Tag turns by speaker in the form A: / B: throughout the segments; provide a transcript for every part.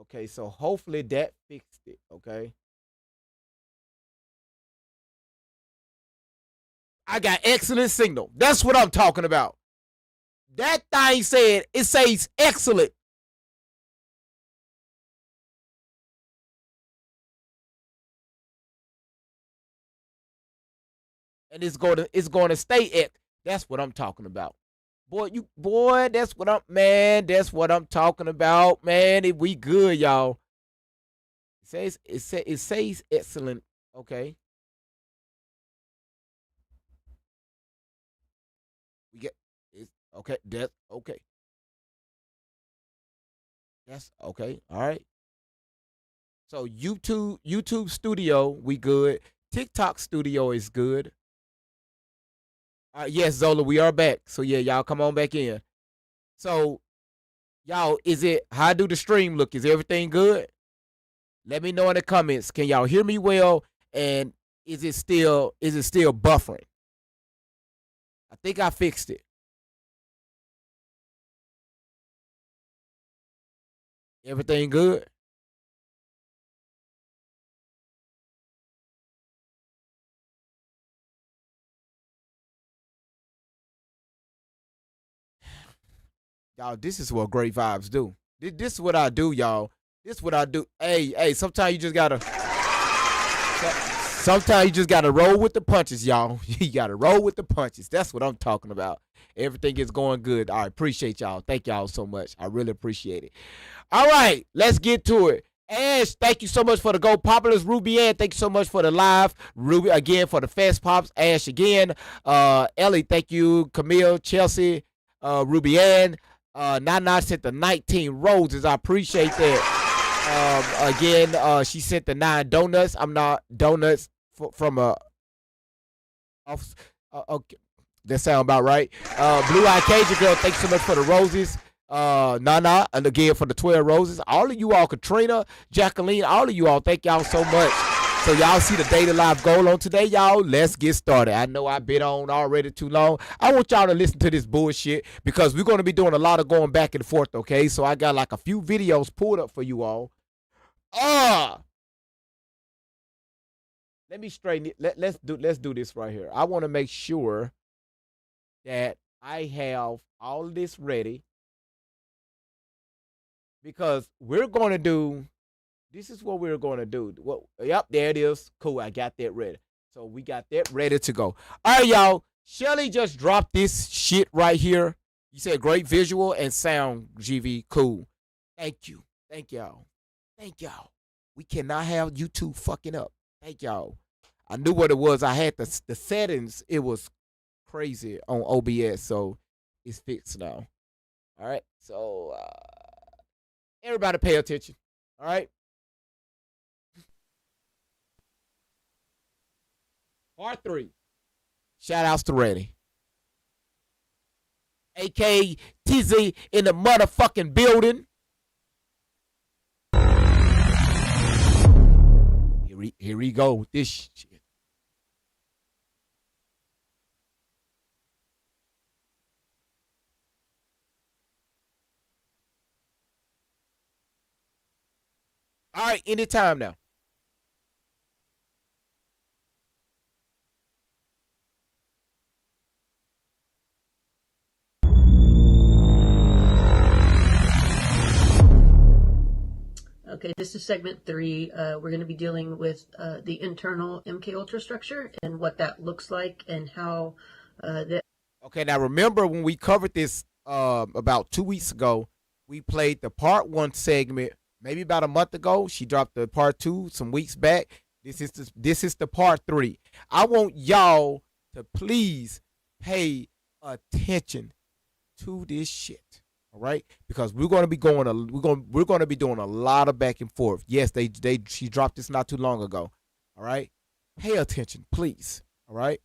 A: Okay, so hopefully that fixed it. Okay. I got excellent signal. That's what I'm talking about. That thing said, it says excellent. And it's going to stay at. That's what I'm talking about. Boy, that's what I'm man, that's what I'm talking about, man. If we good, y'all. It says excellent. Okay. We get it's okay. That's okay. That's okay. All right. So YouTube Studio, we good. TikTok Studio is good. Yes, Zola, we are back. So yeah, y'all come on back in. So y'all, is it how do the stream look? Is everything good? Let me know in the comments. Can y'all hear me well? And is it still buffering? I think I fixed it. Everything good? Y'all, this is what great vibes do. This is what I do, y'all. This is what I do. Hey, sometimes you just gotta roll with the punches, y'all. You gotta roll with the punches. That's what I'm talking about. Everything is going good. I appreciate y'all. Thank y'all so much. I really appreciate it. All right, let's get to it. Ash, thank you so much for the Go Populars. Ruby Ann, thank you so much for the live. Ruby again for the Fast Pops. Ash again. Ellie, thank you. Camille, Chelsea, Ruby Ann. Nana sent the 19 roses. I appreciate that. Again, she sent the 9 donuts. I'm not donuts from a off. Okay, that sound about right. Blue Eye Cajun girl, thanks so much for the roses. Nana, and again for the 12 roses. All of you all, Katrina, Jacqueline, all of you all, thank y'all so much. So y'all see the daily live goal on today, y'all. Let's get started. I know I've been on already too long. I want y'all to listen to this bullshit because we're going to be doing a lot of going back and forth, okay? So I got like a few videos pulled up for you all. Ah, let me straighten it. Let's do this right here. I want to make sure that I have all of this ready because we're going to do this is what we're going to do. Well, yep, there it is. Cool, I got that ready. So we got that ready to go. All right, y'all. Shelly just dropped this shit right here. You said great visual and sound, GV. Cool. Thank you. Thank y'all. Thank y'all. We cannot have YouTube fucking up. Thank y'all. I knew what it was. I had the settings. It was crazy on OBS, so it's fixed now. All right. So everybody pay attention. All right. Part three. Shout outs to Reddy. AK TZ in the motherfucking building. Here we go with this shit. All right, anytime now.
B: Okay, this is segment 3. We're going to be dealing with the internal MK Ultra structure and what that looks like and how that.
A: Okay, now remember when we covered this about 2 weeks ago, we played the part 1 segment maybe about a month ago. She dropped the part 2 some weeks back. This is the part 3. I want y'all to please pay attention to this shit. All right, because we're going to be we're going to be doing a lot of back and forth. Yes, she dropped this not too long ago. All right, pay attention, please. All right.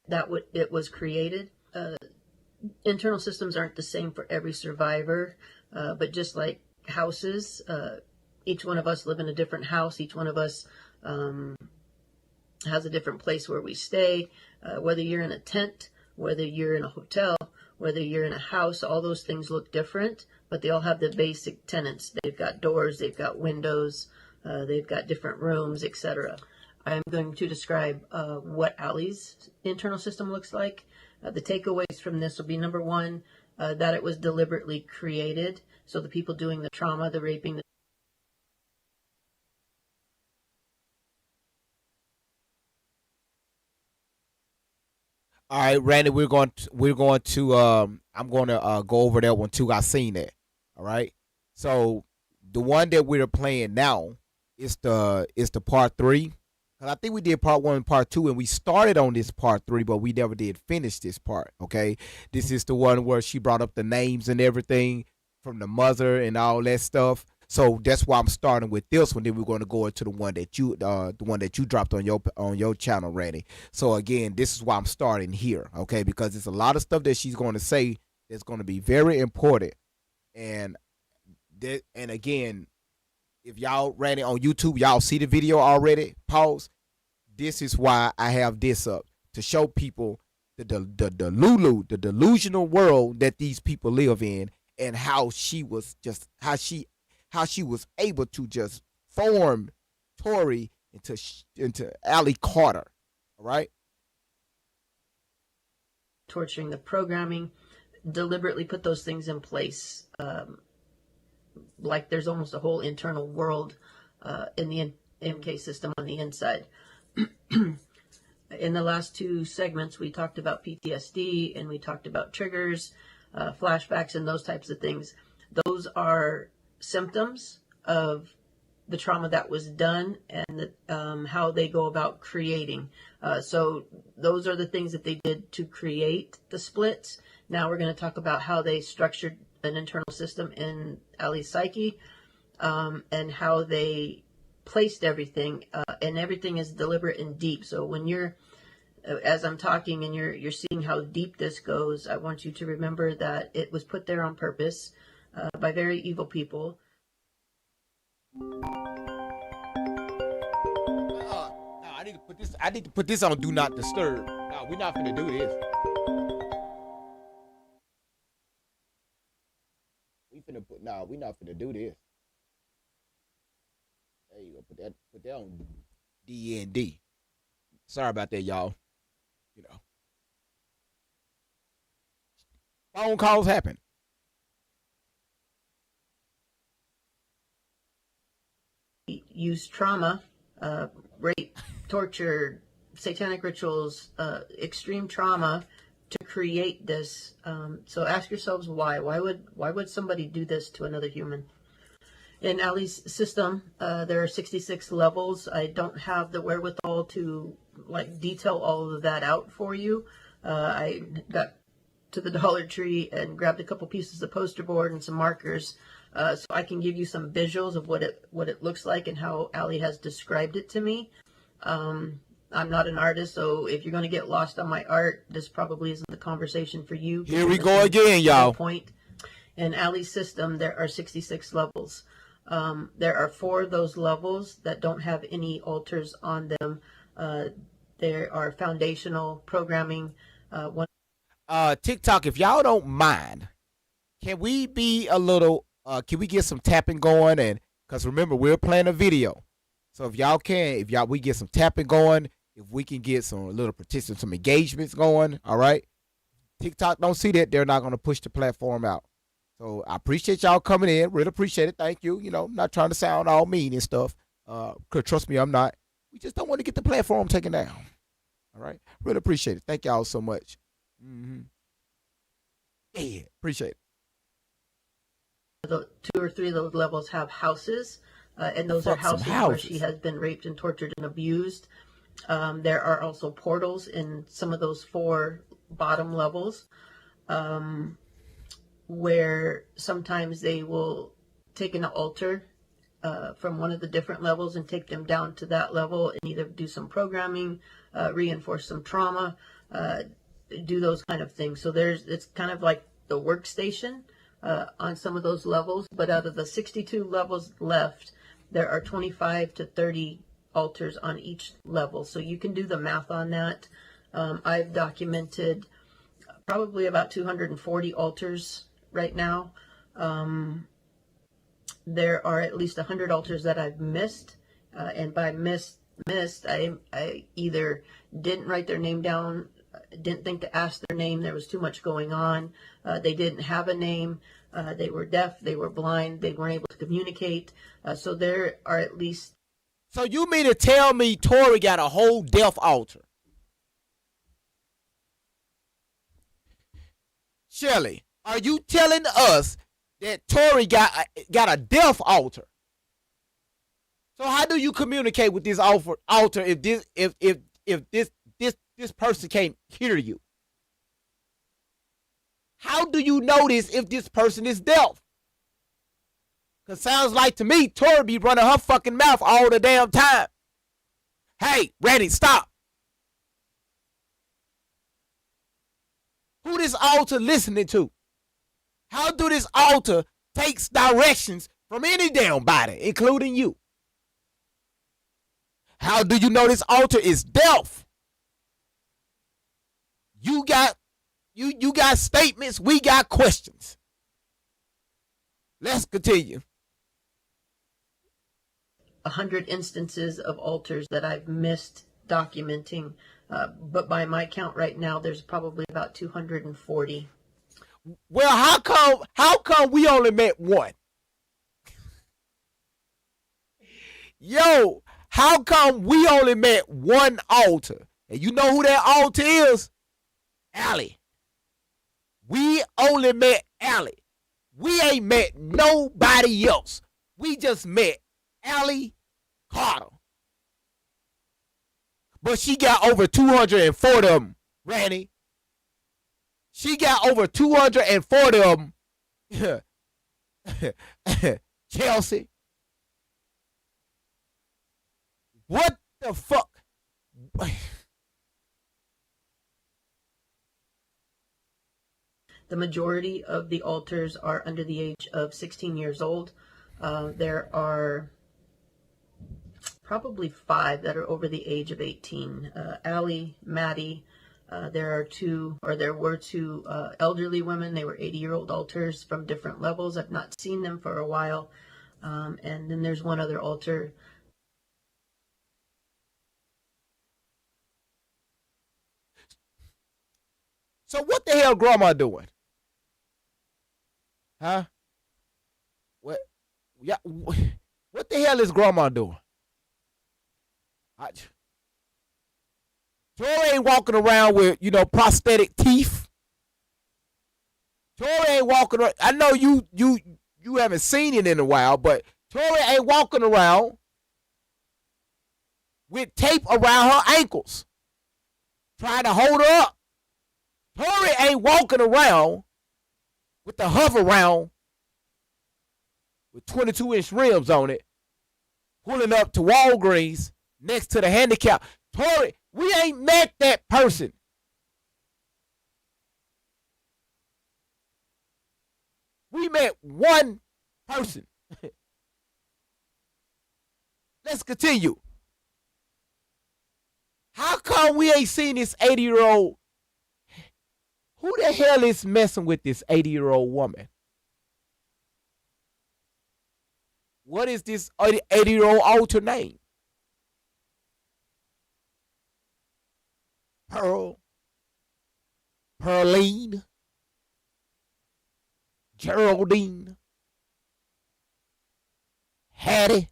B: It was created. Internal systems aren't the same for every survivor, but just like houses, each one of us live in a different house. Each one of us has a different place where we stay. Whether you're in a tent, whether you're in a hotel, whether you're in a house, all those things look different, but they all have the basic tenets. They've got doors, they've got windows, they've got different rooms, etc. I'm going to describe what Allie's internal system looks like. The takeaways from this will be, number one, that it was deliberately created. So the people doing the trauma, the raping,
A: All right, Randy, I'm going to go over that one too. I seen that. All right. So the one that we're playing now is the part 3. Cause I think we did part 1 and part 2, and we started on this part 3, but we never did finish this part. Okay. This is the one where she brought up the names and everything from the mother and all that stuff. So that's why I'm starting with this one. Then we're going to go into the one that you dropped on your channel, Randy. So again, this is why I'm starting here, okay? Because there's a lot of stuff that she's going to say that's going to be very important. And and again, if y'all ran it on YouTube, y'all see the video already. Pause. This is why I have this up to show people the delusional world that these people live in, and how she was able to just form Tori into Allie Carter. All right.
B: torturing, the programming, deliberately put those things in place. Like there's almost a whole internal world in the MK system on the inside. In the last 2 segments, we talked about PTSD and we talked about triggers, flashbacks, and those types of things. Those are symptoms of the trauma that was done, and how they go about creating. So those are the things that they did to create the splits. Now we're going to talk about how they structured an internal system in Allie's psyche, and how they placed everything, and everything is deliberate and deep. So when you're, as I'm talking and you're seeing how deep this goes, I want you to remember that it was put there on purpose by very evil people.
A: I need to put this on Do Not Disturb. No, we're not gonna do this. We're not gonna do this. There you go. Put that on DND. Sorry about that, y'all. You know, phone calls happen.
B: Use trauma, rape, torture, satanic rituals, extreme trauma to create this. So ask yourselves why. Why would somebody do this to another human? In Allie's system, there are 66 levels. I don't have the wherewithal to detail all of that out for you. I got to the Dollar Tree and grabbed a couple pieces of poster board and some markers, so I can give you some visuals of what it looks like and how Allie has described it to me. I'm not an artist, so if you're going to get lost on my art, this probably isn't the conversation for you.
A: Here we go again, y'all.
B: Point. In Allie's system, there are 66 levels. There are 4 of those levels that don't have any altars on them. There are foundational programming.
A: TikTok, if y'all don't mind, can we be a little? Can we get some tapping going? And because remember, we're playing a video, so if y'all we get some tapping going, if we can get some little participants, some engagements going, all right. TikTok don't see that, they're not going to push the platform out. So I appreciate y'all coming in. Really appreciate it. Thank you. You know, I'm not trying to sound all mean and stuff. Cause trust me, I'm not. We just don't want to get the platform taken down. All right. Really appreciate it. Thank y'all so much. Yeah, appreciate it.
B: The 2 or 3 of those levels have houses, and those are houses where she has been raped and tortured and abused. There are also portals in some of those 4 bottom levels, where sometimes they will take an altar from one of the different levels and take them down to that level and either do some programming, reinforce some trauma, do those kind of things. So it's kind of like the workstation on some of those levels, but out of the 62 levels left, there are 25 to 30 altars on each level. So you can do the math on that. I've documented probably about 240 altars right now. There are at least 100 altars that I've missed, and by missed, I either didn't write their name down, didn't think to ask their name. There was too much going on. They didn't have a name. They were deaf. They were blind. They weren't able to communicate. So there are at least.
A: So you mean to tell me Tori got a whole deaf altar? Shirley, are you telling us that Tori got a deaf altar? So how do you communicate with this altar if this person can't hear you? How do you notice if this person is deaf? Cause sounds like to me Tori be running her fucking mouth all the damn time. Hey, Randy, stop. Who this altar listening to? How do this altar takes directions from any damn body, including you? How do you know this altar is deaf? You got statements, we got questions. Let's continue.
B: 100 instances of altars that I've missed documenting, but by my count right now, there's probably about 240.
A: Well, how come we only met one? Yo, how come we only met one altar? And you know who that altar is? Allie. We only met Allie. We ain't met nobody else. We just met Allie Carter. But she got over 240 of them, Randy. She got over 240 of them. Chelsea. What the fuck?
B: The majority of the altars are under the age of 16 years old. There are probably 5 that are over the age of 18. Allie, Maddie, there were 2 elderly women. They were 80-year-old altars from different levels. I've not seen them for a while. And then there's one other altar.
A: So what the hell grandma doing? Huh? What? Yeah. What the hell is grandma doing? Tori ain't walking around with prosthetic teeth. Tori ain't walking around. I know you haven't seen it in a while, but Tori ain't walking around with tape around her ankles, trying to hold her up. Tori ain't walking around with the hover round with 22-inch rims on it, pulling up to Walgreens next to the handicap. Tori, we ain't met that person. We met one person. Let's continue. How come we ain't seen this 80-year-old? Who the hell is messing with this 80-year-old woman? What is this 80-year-old altar name? Pearl, Pearline, Geraldine, Hattie,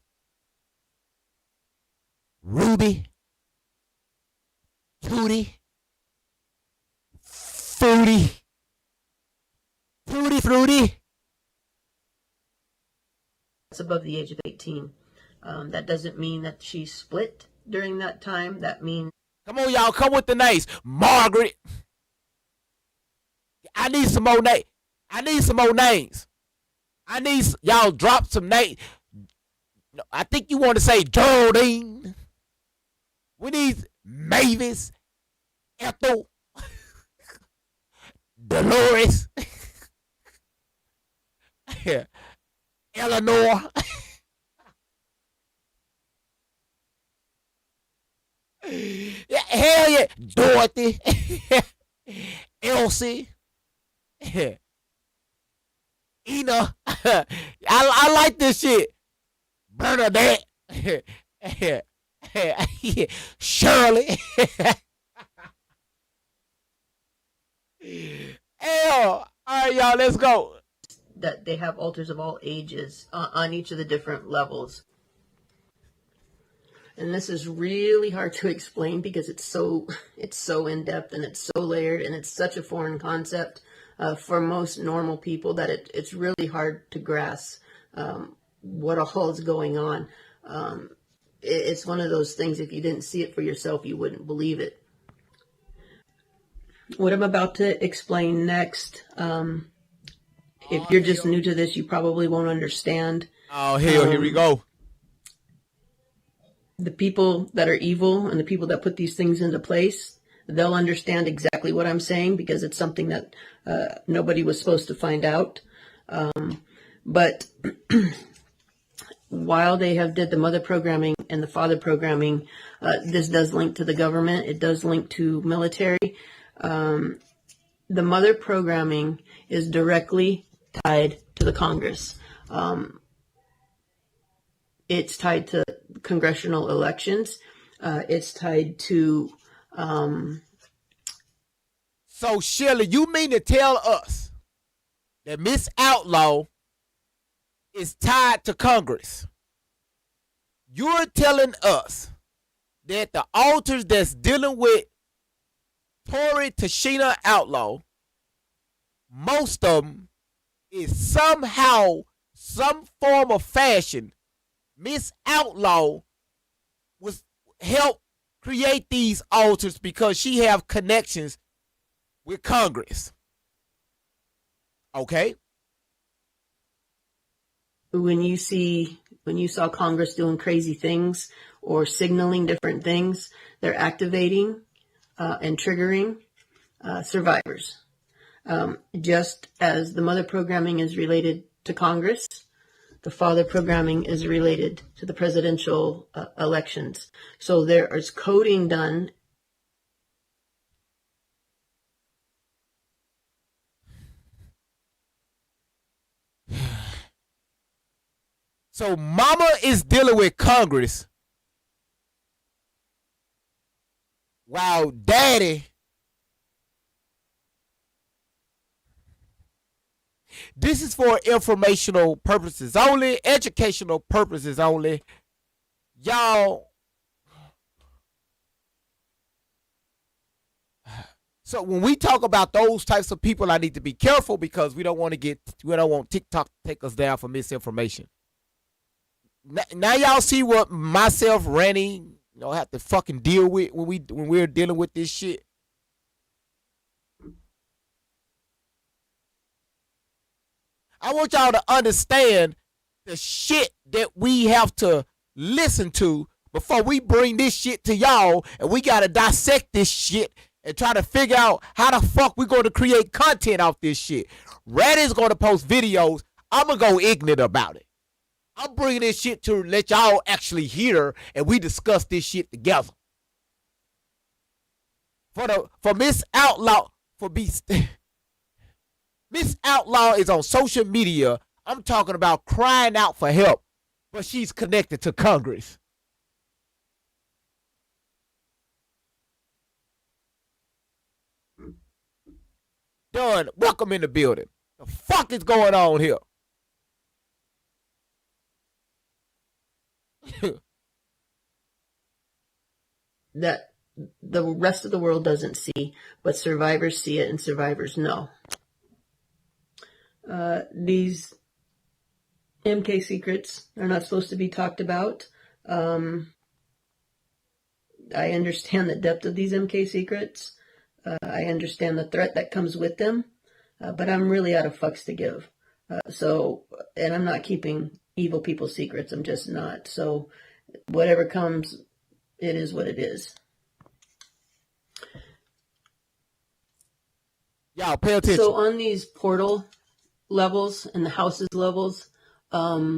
A: Ruby, Tootie, Fruity, Fruity.
B: That's above the age of 18. That doesn't mean that she split during that time. That means.
A: Come on, y'all. Come with the names. Margaret. I need some more names. I need some more names. I need y'all drop some names. I think you want to say Geraldine. We need Mavis, Ethel, Dolores, Eleanor. Yeah, hell yeah, Dorothy. Elsie, Ina. I like this shit. Bernadette, Shirley. Hell, all right, y'all, let's go.
B: That they have altars of all ages on each of the different levels. And this is really hard to explain because it's so in depth and it's so layered and it's such a foreign concept for most normal people that it's really hard to grasp what all is going on. It's one of those things, if you didn't see it for yourself, you wouldn't believe it. What I'm about to explain next, if you're just new to this, you probably won't understand.
A: Oh, hell, here we go.
B: The people that are evil and the people that put these things into place, they'll understand exactly what I'm saying because it's something that nobody was supposed to find out. But while they have did the mother programming and the father programming, this does link to the government. It does link to military. The mother programming is directly tied to the Congress. It's tied to congressional elections. It's tied to...
A: So, Shirley, you mean to tell us that Miss Outlaw is tied to Congress? You're telling us that the altars that's dealing with Tori Tashina Outlaw, most of them is somehow, some form of fashion, Miss Outlaw was helped create these altars because she have connections with Congress. Okay?
B: When you saw Congress doing crazy things or signaling different things, they're activating and triggering survivors. Just as the mother programming is related to Congress, the father programming is related to the presidential elections. So there is coding done.
A: So mama is dealing with Congress while daddy, this is for informational purposes only, educational purposes only. Y'all, so when we talk about those types of people, I need to be careful because we don't want TikTok to take us down for misinformation. Now y'all see what myself, Randy, have to fucking deal with when we're dealing with this shit. I want y'all to understand the shit that we have to listen to before we bring this shit to y'all, and we gotta dissect this shit and try to figure out how the fuck we're going to create content off this shit. Randy's going to post videos. I'm gonna go ignorant about it. I'm bringing this shit to let y'all actually hear, and we discuss this shit together. For Miss Outlaw, Miss Outlaw is on social media. I'm talking about crying out for help, but she's connected to Congress. Done. Welcome in the building. The fuck is going on here?
B: That the rest of the world doesn't see, but survivors see it and survivors know. These MK secrets are not supposed to be talked about. I understand the depth of these MK secrets. I understand the threat that comes with them, but I'm really out of fucks to give. And I'm not keeping evil people's secrets. I'm just not. So whatever comes, it is what it is.
A: Y'all pay attention.
B: So on these portal levels and the houses levels, I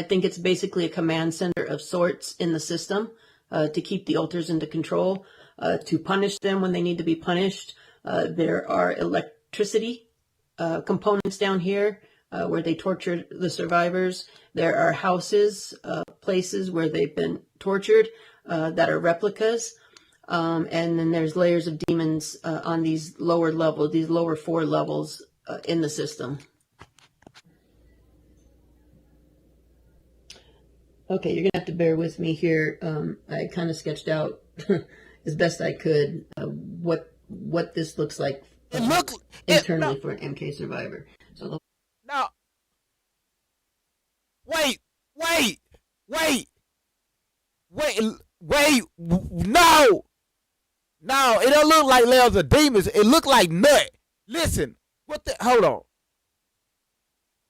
B: think it's basically a command center of sorts in the system to keep the altars under control. to punish them when they need to be punished. There are electricity components down here where they torture the survivors. There are houses, places where they've been tortured that are replicas. And then there's layers of demons on these lower levels, these lower 4 levels in the system. Okay, you're going to have to bear with me here. I kind of sketched out as best I could what this looks like internally for an MK survivor. So
A: now, wait, no, it don't look like layers of demons. It look like nut. Listen, hold on.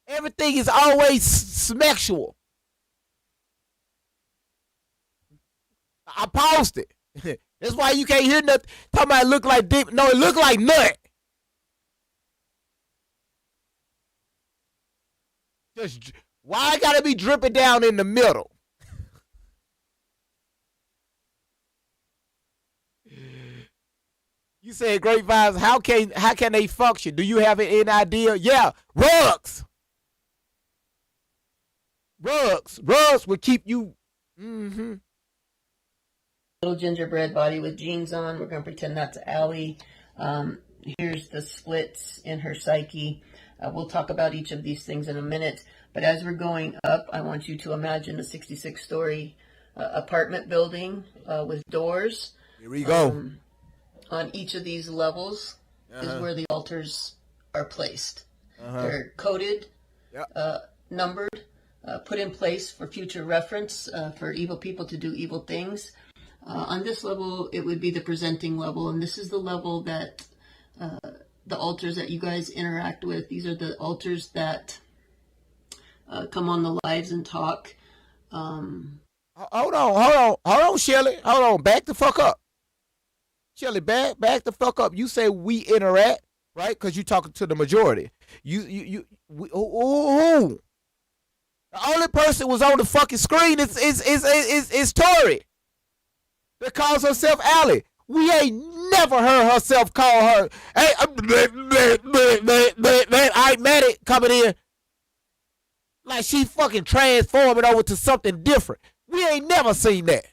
A: Everything is always sexual. I paused it. That's why you can't hear nothing. Talking about it look like demon. No, it look like nut. Just why I gotta be dripping down in the middle? You said grapevines. How can they function? Do you have any idea? Yeah, rugs will keep you. Mm-hmm.
B: Little gingerbread body with jeans on. We're going to pretend that's Allie. Here's the splits in her psyche. We'll talk about each of these things in a minute. But as we're going up, I want you to imagine a 66-story apartment building with doors.
A: Here we go.
B: On each of these levels is where the altars are placed. They're coded, numbered, put in place for future reference for evil people to do evil things. On this level, it would be the presenting level, and this is the level that the altars that you guys interact with. These are the altars that come on the lives and talk.
A: Hold on, Shelly. Hold on, back the fuck up. Shelly, back the fuck up. You say we interact, right? Because you talking to the majority. The only person was on the fucking screen is Tori. That calls herself Allie. We ain't never heard herself call her. Hey, I met it coming in like she fucking transforming over to something different. We ain't never seen that.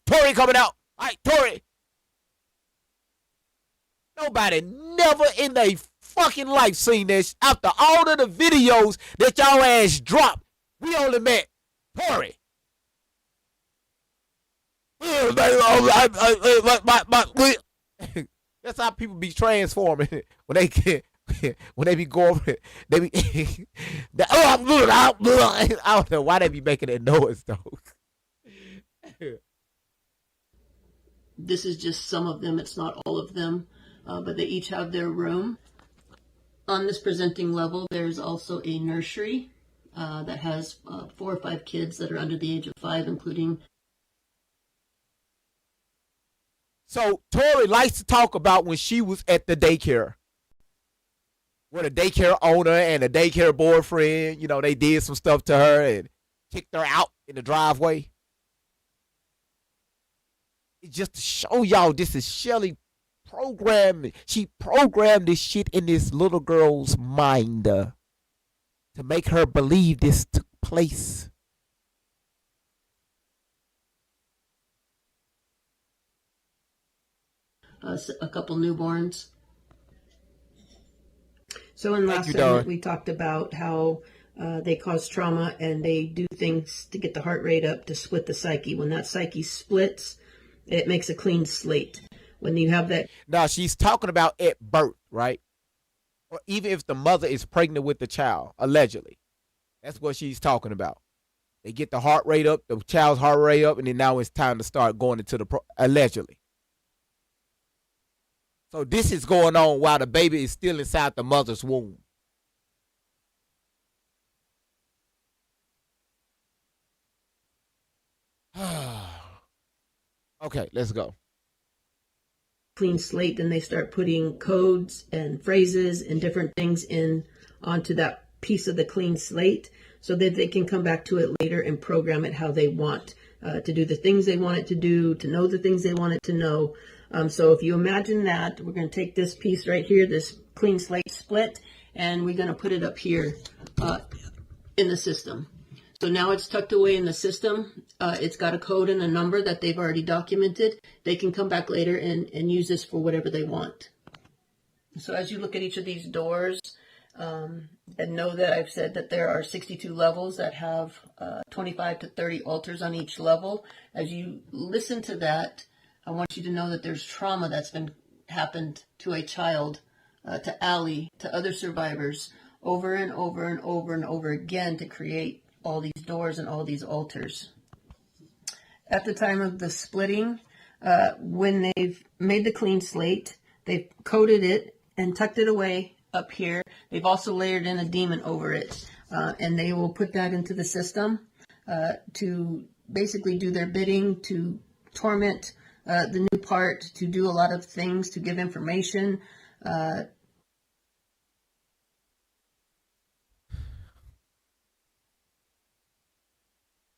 A: Tori coming out. All right, Tori. Nobody never in their fucking life seen this. After all of the videos that y'all ass dropped, we only met Tori. That's how people be transforming when they get when they be going. They be. I don't know why they be making that noise though.
B: This is just some of them. It's not all of them, but they each have their room. On this presenting level, there's also a nursery that has 4 or 5 kids that are under the age of 5, including.
A: So Tori likes to talk about when she was at the daycare, where the daycare owner and the daycare boyfriend, you know, they did some stuff to her and kicked her out in the driveway. It's just to show y'all this is Shelly programmed. She programmed this shit in this little girl's mind to make her believe this took place.
B: A couple newborns. So in last segment, we talked about how they cause trauma and they do things to get the heart rate up to split the psyche. When that psyche splits, it makes a clean slate. When you have that.
A: Now, she's talking about at birth, right? Or even if the mother is pregnant with the child, allegedly. That's what she's talking about. They get the heart rate up, the child's heart rate up, and then now it's time to start going into the allegedly. So this is going on while the baby is still inside the mother's womb. Okay, let's go.
B: Clean slate, then they start putting codes and phrases and different things in onto that piece of the clean slate so that they can come back to it later and program it how they want to do the things they want it to do, to know the things they want it to know. So if you imagine that, we're going to take this piece right here, this clean slate split, and we're going to put it up here in the system. So now it's tucked away in the system. It's got a code and a number that they've already documented. They can come back later and use this for whatever they want. So as you look at each of these doors, and know that I've said that there are 62 levels that have 25 to 30 altars on each level. As you listen to that, I want you to know that there's trauma that's been happened to a child, to Allie, to other survivors, over and over and over and over again to create all these doors and all these altars. At the time of the splitting, when they've made the clean slate, they've coated it and tucked it away up here. They've also layered in a demon over it, and they will put that into the system to basically do their bidding, to torment the new part, to do a lot of things, to give information.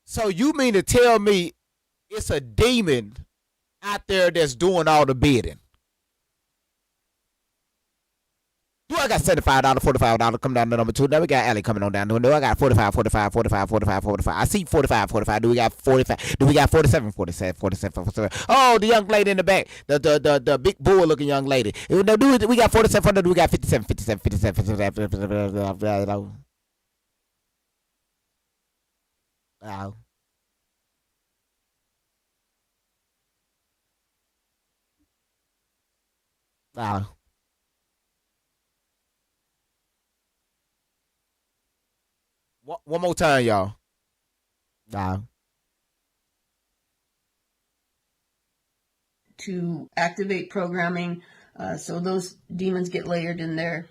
A: So you mean to tell me it's a demon out there that's doing all the bidding? Do I got $75, $45 come down to number 2? Then we got Allie coming on down. No, I got 45, 45, 45, 45, 45. I see 45, 45. Do we got 45? Do we got 47, 47, 47, 47? Oh, the young lady in the back. The big bull looking young lady. We got 47, do we got 57, 57, 57, 57. Wow. Wow. One more time, y'all. Wow.
B: To activate programming, so those demons get layered in there.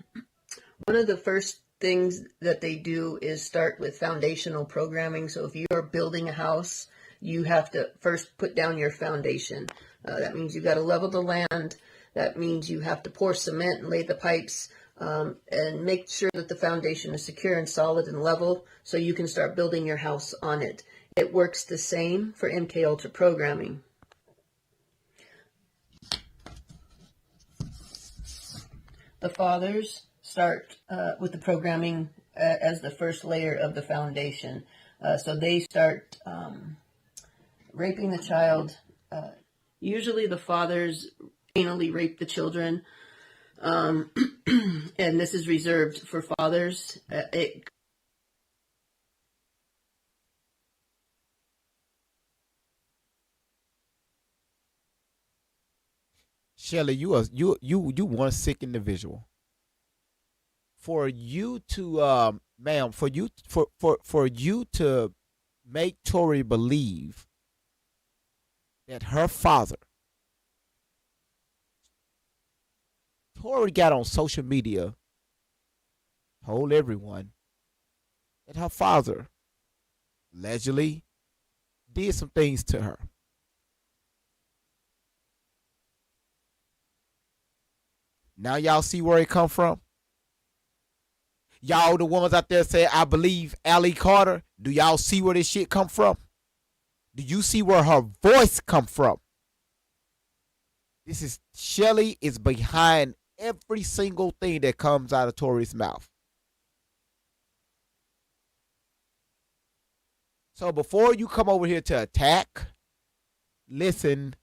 B: One of the first things that they do is start with foundational programming. So if you are building a house, you have to first put down your foundation. That means you got to level the land. That means you have to pour cement and lay the pipes, and make sure that the foundation is secure and solid and level so you can start building your house on it. It works the same for MK Ultra programming. The fathers start with the programming as the first layer of the foundation. So they start raping the child. Usually the fathers anally rape the children. And this is reserved for fathers.
A: Shelly, you one sick individual. For you to ma'am, for you to make Tori believe that her father, Tori got on social media, told everyone that her father allegedly did some things to her. Now y'all see where it come from? Y'all the ones out there say, I believe Allie Carter. Do y'all see where this shit come from? Do you see where her voice come from? This is Shelly is behind every single thing that comes out of Tori's mouth. So before you come over here to attack, listen,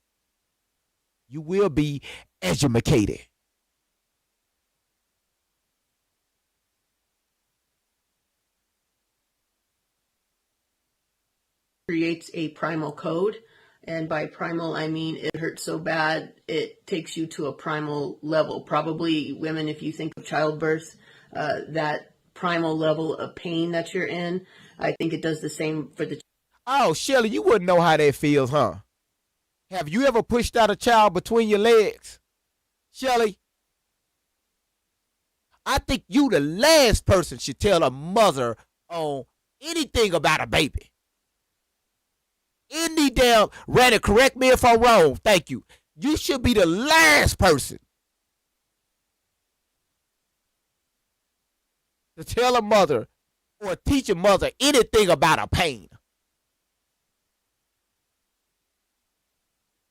A: you will be educated.
B: Creates a primal code, and by primal I mean it hurts so bad it takes you to a primal level. Probably women, if you think of childbirth, that primal level of pain that you're in, I think it does the same for the.
A: Oh, Shelly, you wouldn't know how that feels, huh? Have you ever pushed out a child between your legs, Shelly? I think you the last person should tell a mother on anything about a baby. Any damn, Randy, correct me if I'm wrong. Thank you. You should be the last person to tell a mother or teach a mother anything about a pain.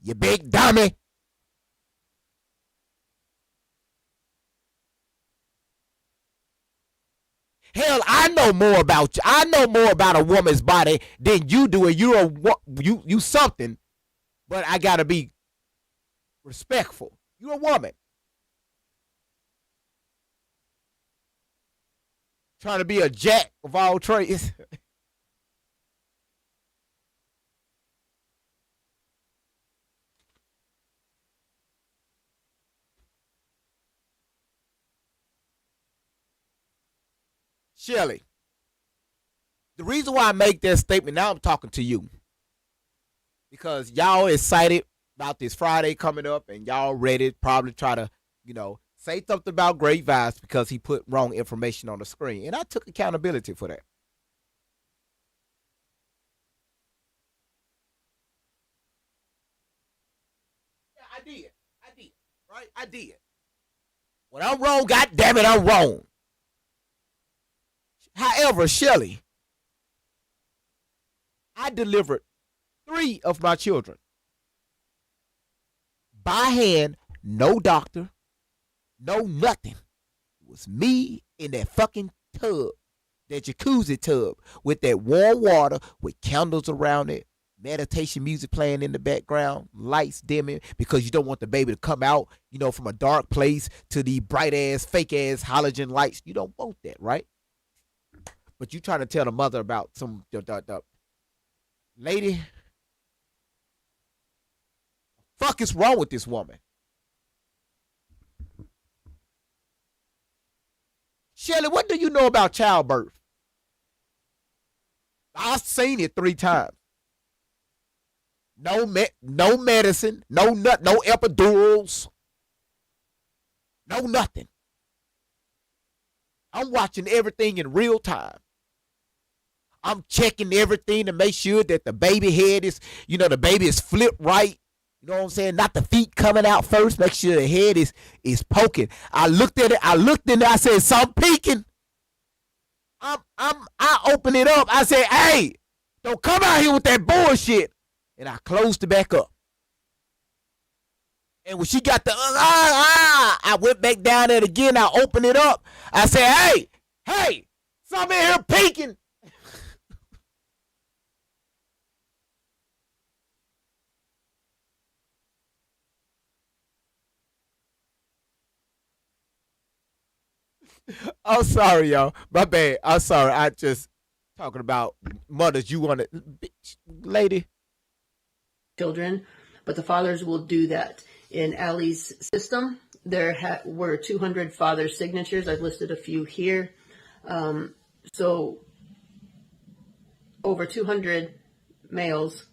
A: You big dummy. Hell, I know more about you. I know more about a woman's body than you do, and you something. But I gotta be respectful. You're a woman. Trying to be a jack of all trades. Shelly, the reason why I make that statement, now I'm talking to you. Because y'all excited about this Friday coming up and y'all ready to probably try to, say something about Great Vibes because he put wrong information on the screen. And I took accountability for that. Yeah, I did. I did. Right? I did. When I'm wrong, God damn it, I'm wrong. However, Shelly, I delivered 3 of my children by hand, no doctor, no nothing. It was me in that fucking tub, that jacuzzi tub, with that warm water with candles around it, meditation music playing in the background, lights dimming, because you don't want the baby to come out, from a dark place to the bright ass, fake ass halogen lights. You don't want that, right? But you trying to tell the mother about some the lady. Fuck is wrong with this woman? Shelly, what do you know about childbirth? I've seen it 3 times. No medicine, no epidurals, no nothing. I'm watching everything in real time. I'm checking everything to make sure that the baby head is, the baby is flipped right. You know what I'm saying? Not the feet coming out first. Make sure the head is poking. I looked at it. I said, something peeking. I open it up. I said, hey, don't come out here with that bullshit. And I closed it back up. And when she got the I went back down there again. I opened it up. I said, hey, something in here peeking. I'm sorry, y'all. My bad. I'm sorry. I just talking about mothers. You want to, lady?
B: Children, but the fathers will do that. In Allie's system, there were 200 father signatures. I've listed a few here. So over 200 males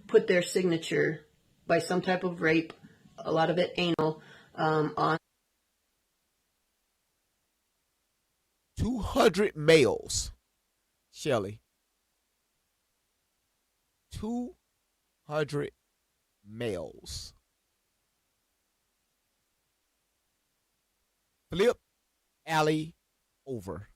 B: put their signature by some type of rape, a lot of it anal, on
A: 200 males, Shelly. 200 males. Flip Allie over.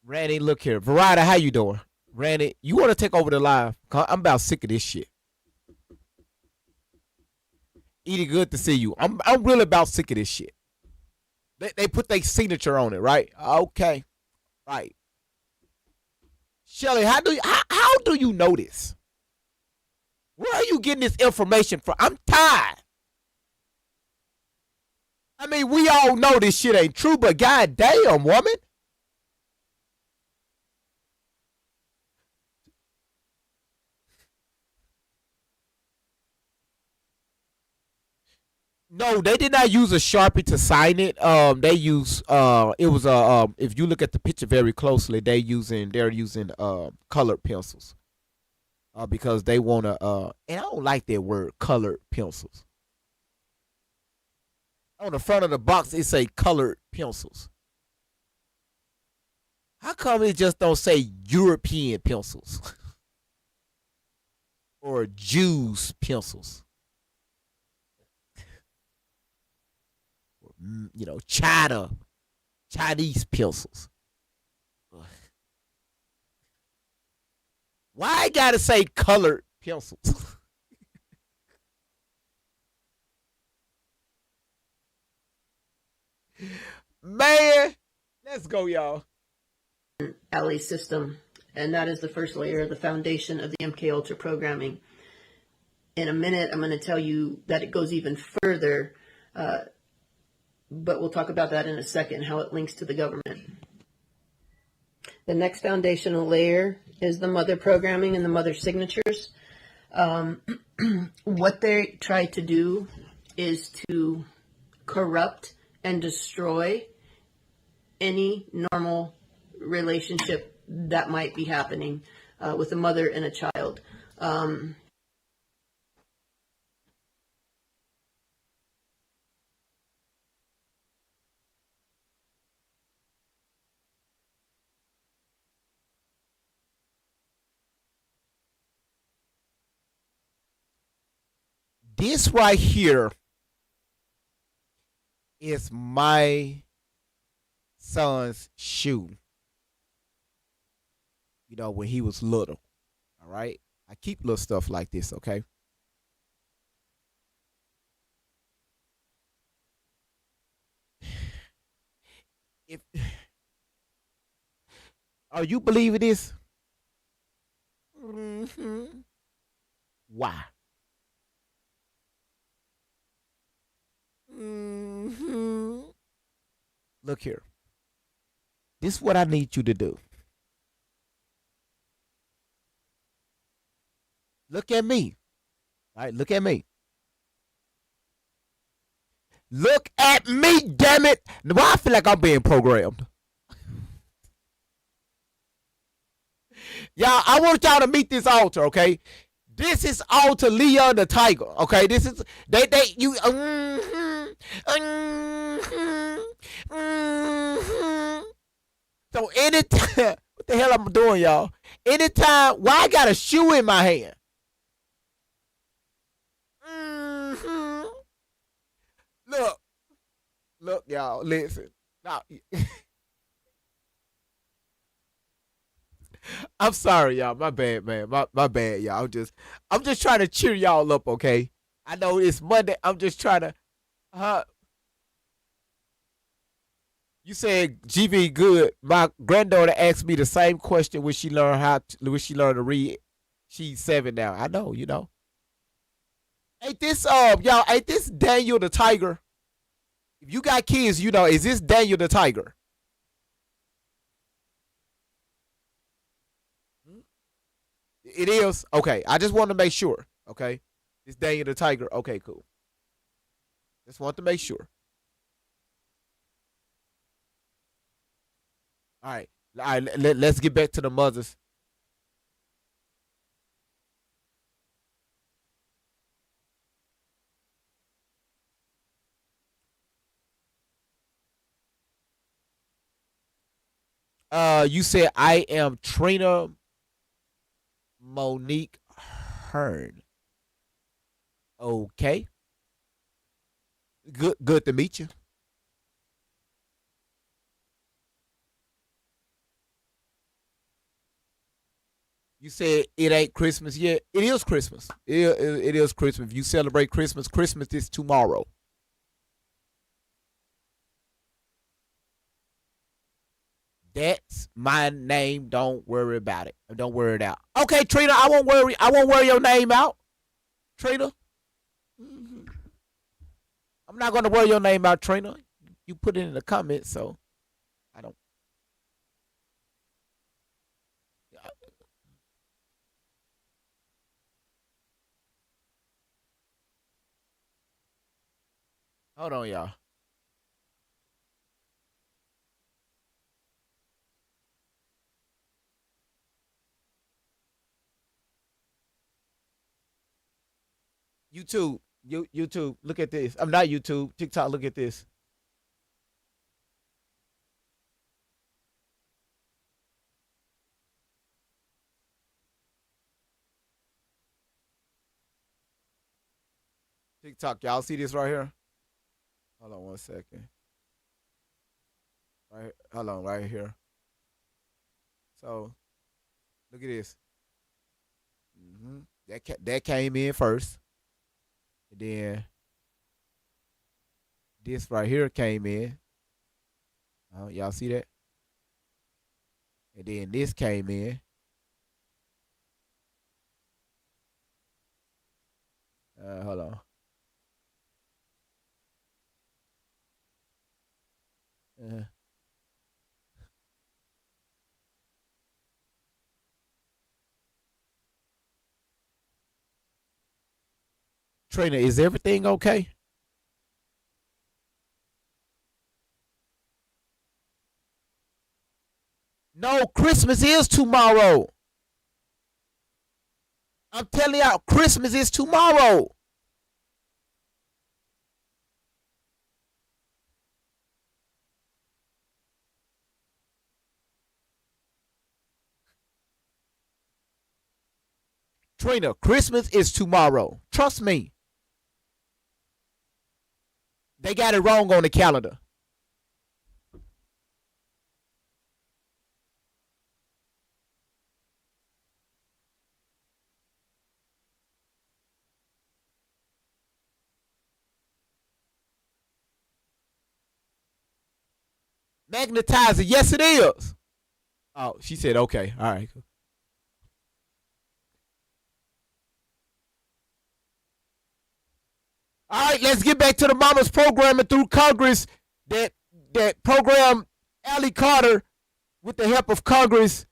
A: Randy, look here. Variety, how you doing? Randy, you want to take over the live? I'm about sick of this shit. Edie, good to see you. I'm really about sick of this shit. They put their signature on it, right? Okay, right. Shelly, how do you know this? Where are you getting this information from? I'm tired. I mean, we all know this shit ain't true, but goddamn, woman. No, they did not use a Sharpie to sign it. They use it was a if you look at the picture very closely, they're using colored pencils. Because they wanna and I don't like that word, colored pencils. On the front of the box it say colored pencils. How come it just don't say European pencils? or Jews pencils. Chinese pencils. Why I gotta say colored pencils? Man, let's go, y'all.
B: alley system, and that is the first layer of the foundation of the MK Ultra programming. In a minute, I'm going to tell you that it goes even further, but we'll talk about that in a second, how it links to the government. The next foundational layer is the mother programming and the mother signatures. What they try to do is to corrupt and destroy any normal relationship that might be happening with a mother and a child.
A: This right here is my son's shoe. You know, when he was little. All right. I keep little stuff like this, okay? If are you believing this? Mm-hmm. Why? Mm-hmm. Look here. This is what I need you to do. Look at me. All right, look at me. Look at me, damn it. Why I feel like I'm being programmed. Y'all, I want y'all to meet this altar, okay? This is altar Leon the Tiger, okay? This is they you So anytime what the hell I'm doing, y'all? Anytime why I got a shoe in my hand? Look, look, y'all, listen. Now I'm sorry, y'all. My bad, man. My bad, y'all. I'm just trying to cheer y'all up, okay? I know it's Monday. I'm just trying to you said GV good. My granddaughter asked me the same question when she learned to read. She's 7 now. I know, you know. Ain't this y'all, ain't this Daniel the Tiger? If you got kids, you know, is this Daniel the Tiger? It is? Okay. I just want to make sure. Okay. It's Daniel the Tiger. Okay, cool. Just want to make sure. All right. All right. Let's get back to the mothers. You said I am Trina Monique Hearn. Okay. Good to meet you. You said it ain't Christmas yet. It is Christmas. It is Christmas. If you celebrate Christmas, Christmas is tomorrow. That's my name. Don't worry about it. Don't worry it out. Okay, Trina, I won't worry. I won't worry your name out. Trina. Mhm. I'm not gonna worry your name out, Trina. You put it in the comments, so I don't. Hold on, y'all. YouTube, YouTube. Look at this. I'm not YouTube. TikTok. Look at this. TikTok. Y'all see this right here? Hold on one second. Right, hold on, right here. So look at this. That came in first, and then this right here came in. Y'all see that? And then this came in. Hold on. Uh, Trina, is everything okay? No, Christmas is tomorrow. I'm telling y'all, Christmas is tomorrow. Trina, Christmas is tomorrow. Trust me. They got it wrong on the calendar. Magnetizer, yes it is. Oh, she said okay. All right. All right, let's get back to the mamas programming through Congress that that program Allie Carter with the help of Congress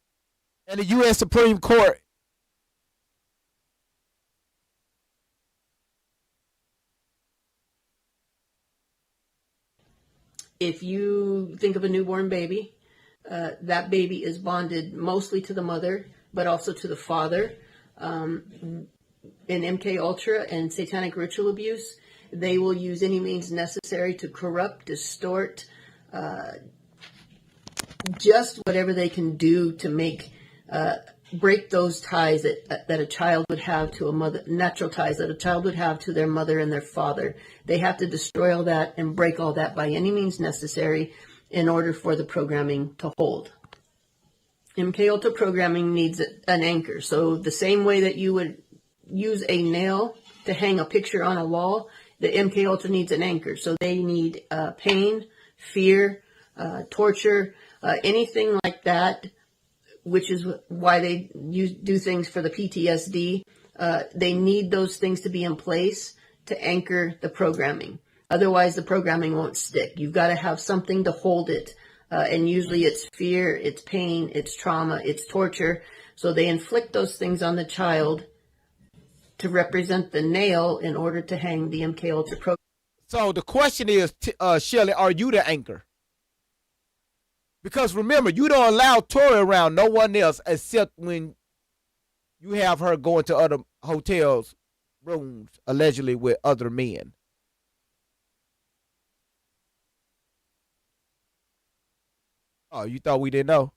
A: and the U.S. Supreme Court.
B: If you think of a newborn baby, that baby is bonded mostly to the mother, but also to the father. In MK Ultra and satanic ritual abuse, they will use any means necessary to corrupt, distort, just whatever they can do to make break those ties that a child would have to a mother, natural ties that a child would have to their mother and their father. They have to destroy all that and break all that by any means necessary in order for the programming to hold. MK Ultra programming needs an anchor. So the same way that you would use a nail to hang a picture on a wall, the MK Ultra needs an anchor. So they need pain, fear, torture, anything like that, which is why they do things for the PTSD. They need those things to be in place to anchor the programming. Otherwise, the programming won't stick. You've got to have something to hold it. And usually it's fear, it's pain, it's trauma, it's torture. So they inflict those things on the child to represent the nail in order to hang the MK Ultra program.
A: So the question is, Shelley, are you the anchor? Because remember, you don't allow Tori around no one else except when you have her going to other hotels, rooms, allegedly with other men. Oh, you thought we didn't know?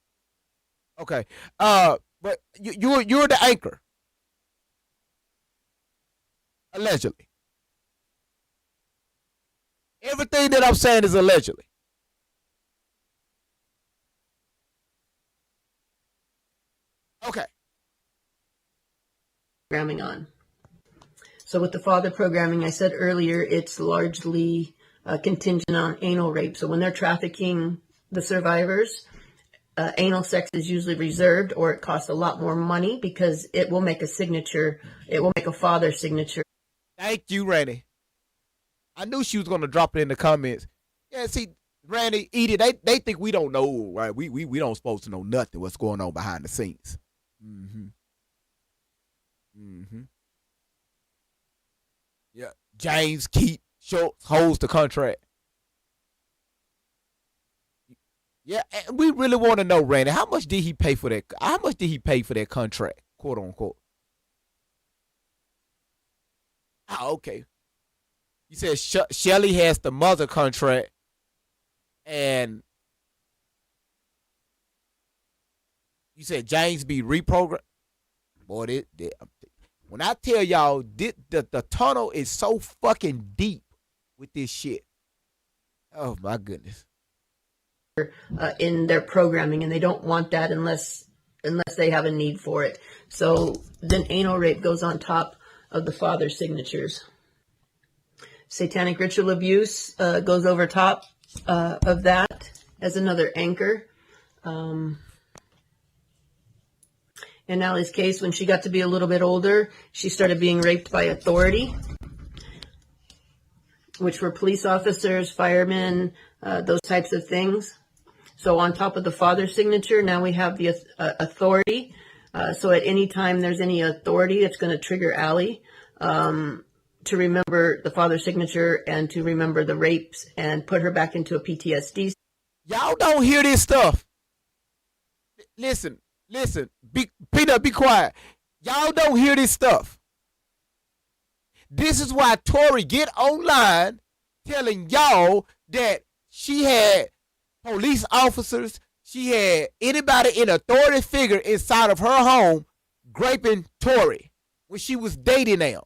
A: Okay. But you're the anchor, allegedly. Everything that I'm saying is allegedly. Okay.
B: Programming on. So with the father programming, I said earlier, it's largely contingent on anal rape. So when they're trafficking the survivors, anal sex is usually reserved, or it costs a lot more money because it will make a signature. It will make a father signature.
A: Thank you, Randy. I knew she was gonna drop it in the comments. Yeah, see, Randy, Edie, they think we don't know, right? We don't supposed to know nothing what's going on behind the scenes. Mm-hmm. Mm-hmm. Yeah. James Keith Schultz holds the contract. Yeah, and we really want to know, Randy, how much did he pay for that? How much did he pay for that contract, quote unquote? Ah, okay. You said Shelly has the mother contract, and you said James be reprogrammed. Boy, When I tell y'all the tunnel is so fucking deep with this shit. Oh my goodness.
B: In their programming, and they don't want that unless they have a need for it. So then anal rape goes on top of the father's signatures. Satanic ritual abuse goes over top of that as another anchor. In Allie's case, when she got to be a little bit older, she started being raped by authority, which were police officers, firemen, those types of things. So on top of the father's signature, now we have the authority. So at any time there's any authority, it's going to trigger Allie to remember the father's signature and to remember the rapes and put her back into a PTSD.
A: Y'all don't hear this stuff. Listen. Peanut, be quiet. Y'all don't hear this stuff. This is why Tori get online telling y'all that she had police officers, she had anybody in authority figure inside of her home graping Tori when she was dating them.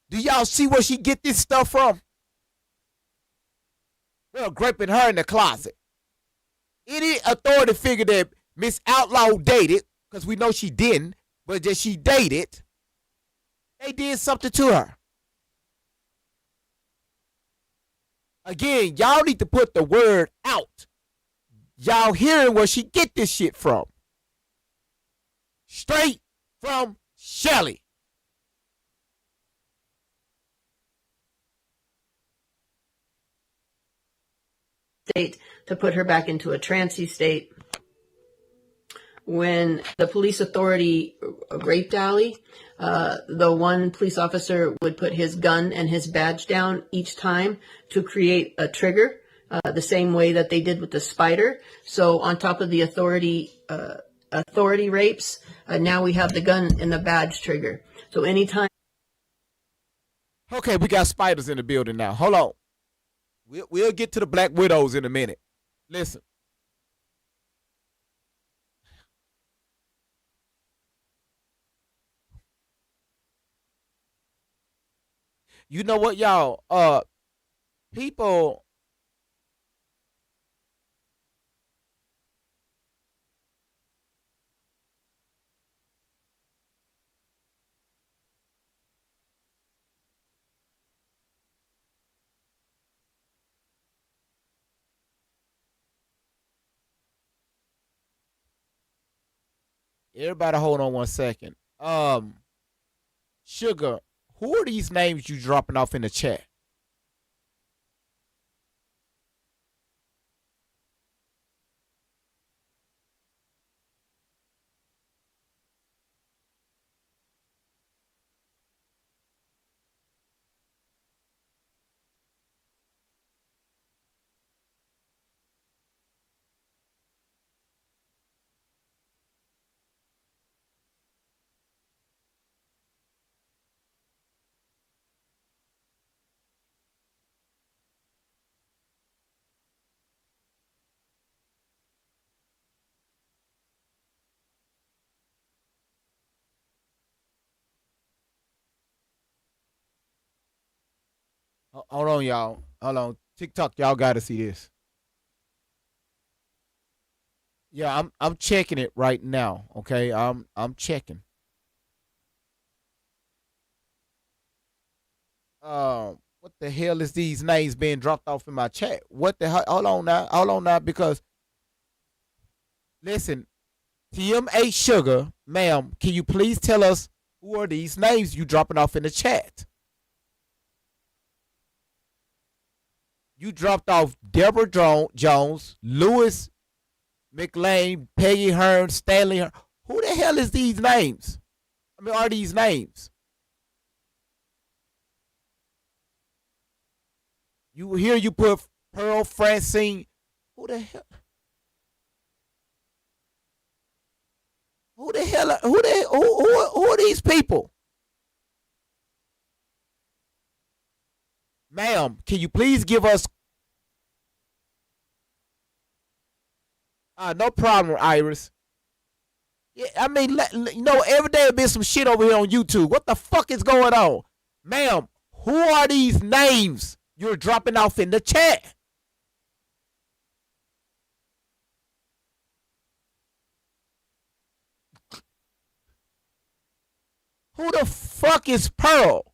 A: Do y'all see where she get this stuff from? Well, graping her in the closet. Any authority figure that Miss Outlaw dated, because we know she didn't, but that she dated, they did something to her. Again, y'all need to put the word out. Y'all hearing where she get this shit from. Straight from Shelly.
B: State to put her back into a trancey state. When the police authority raped Allie, the one police officer would put his gun and his badge down each time to create a trigger, the same way that they did with the spider. So on top of the authority rapes, now we have the gun and the badge trigger. So anytime.
A: Okay, we got spiders in the building now. Hold on. We'll get to the Black Widows in a minute. Listen. You know what, y'all? People. Everybody hold on 1 second. Sugar, who are these names you dropping off in the chat? Hold on, y'all. Hold on. TikTok, y'all gotta see this. Yeah, I'm checking it right now. Okay, I'm checking. What the hell is these names being dropped off in my chat? What the hell? Hold on now, because listen, TMA Sugar, ma'am, can you please tell us who are these names you dropping off in the chat? You dropped off Deborah Jones, Lewis McLean, Peggy Hearn, Stanley Hearn. Who the hell is these names? I mean, are these names? You put Pearl Francine. Who the hell? Who are these people? Ma'am, can you please give us no problem, Iris. Yeah, I mean, every day there be some shit over here on YouTube. What the fuck is going on? Ma'am, who are these names you're dropping off in the chat? Who the fuck is Pearl?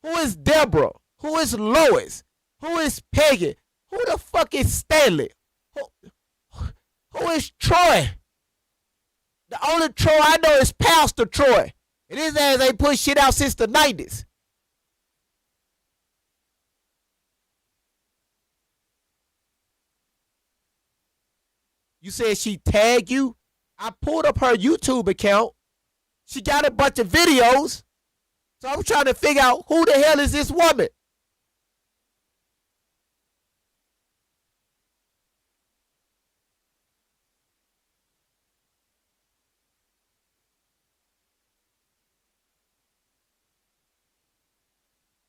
A: Who is Deborah? Who is Lois? Who is Peggy? Who the fuck is Stanley? Who is Troy? The only Troy I know is Pastor Troy. And his ass ain't put shit out since the 90s. You said she tagged you? I pulled up her YouTube account. She got a bunch of videos. So I'm trying to figure out who the hell is this woman?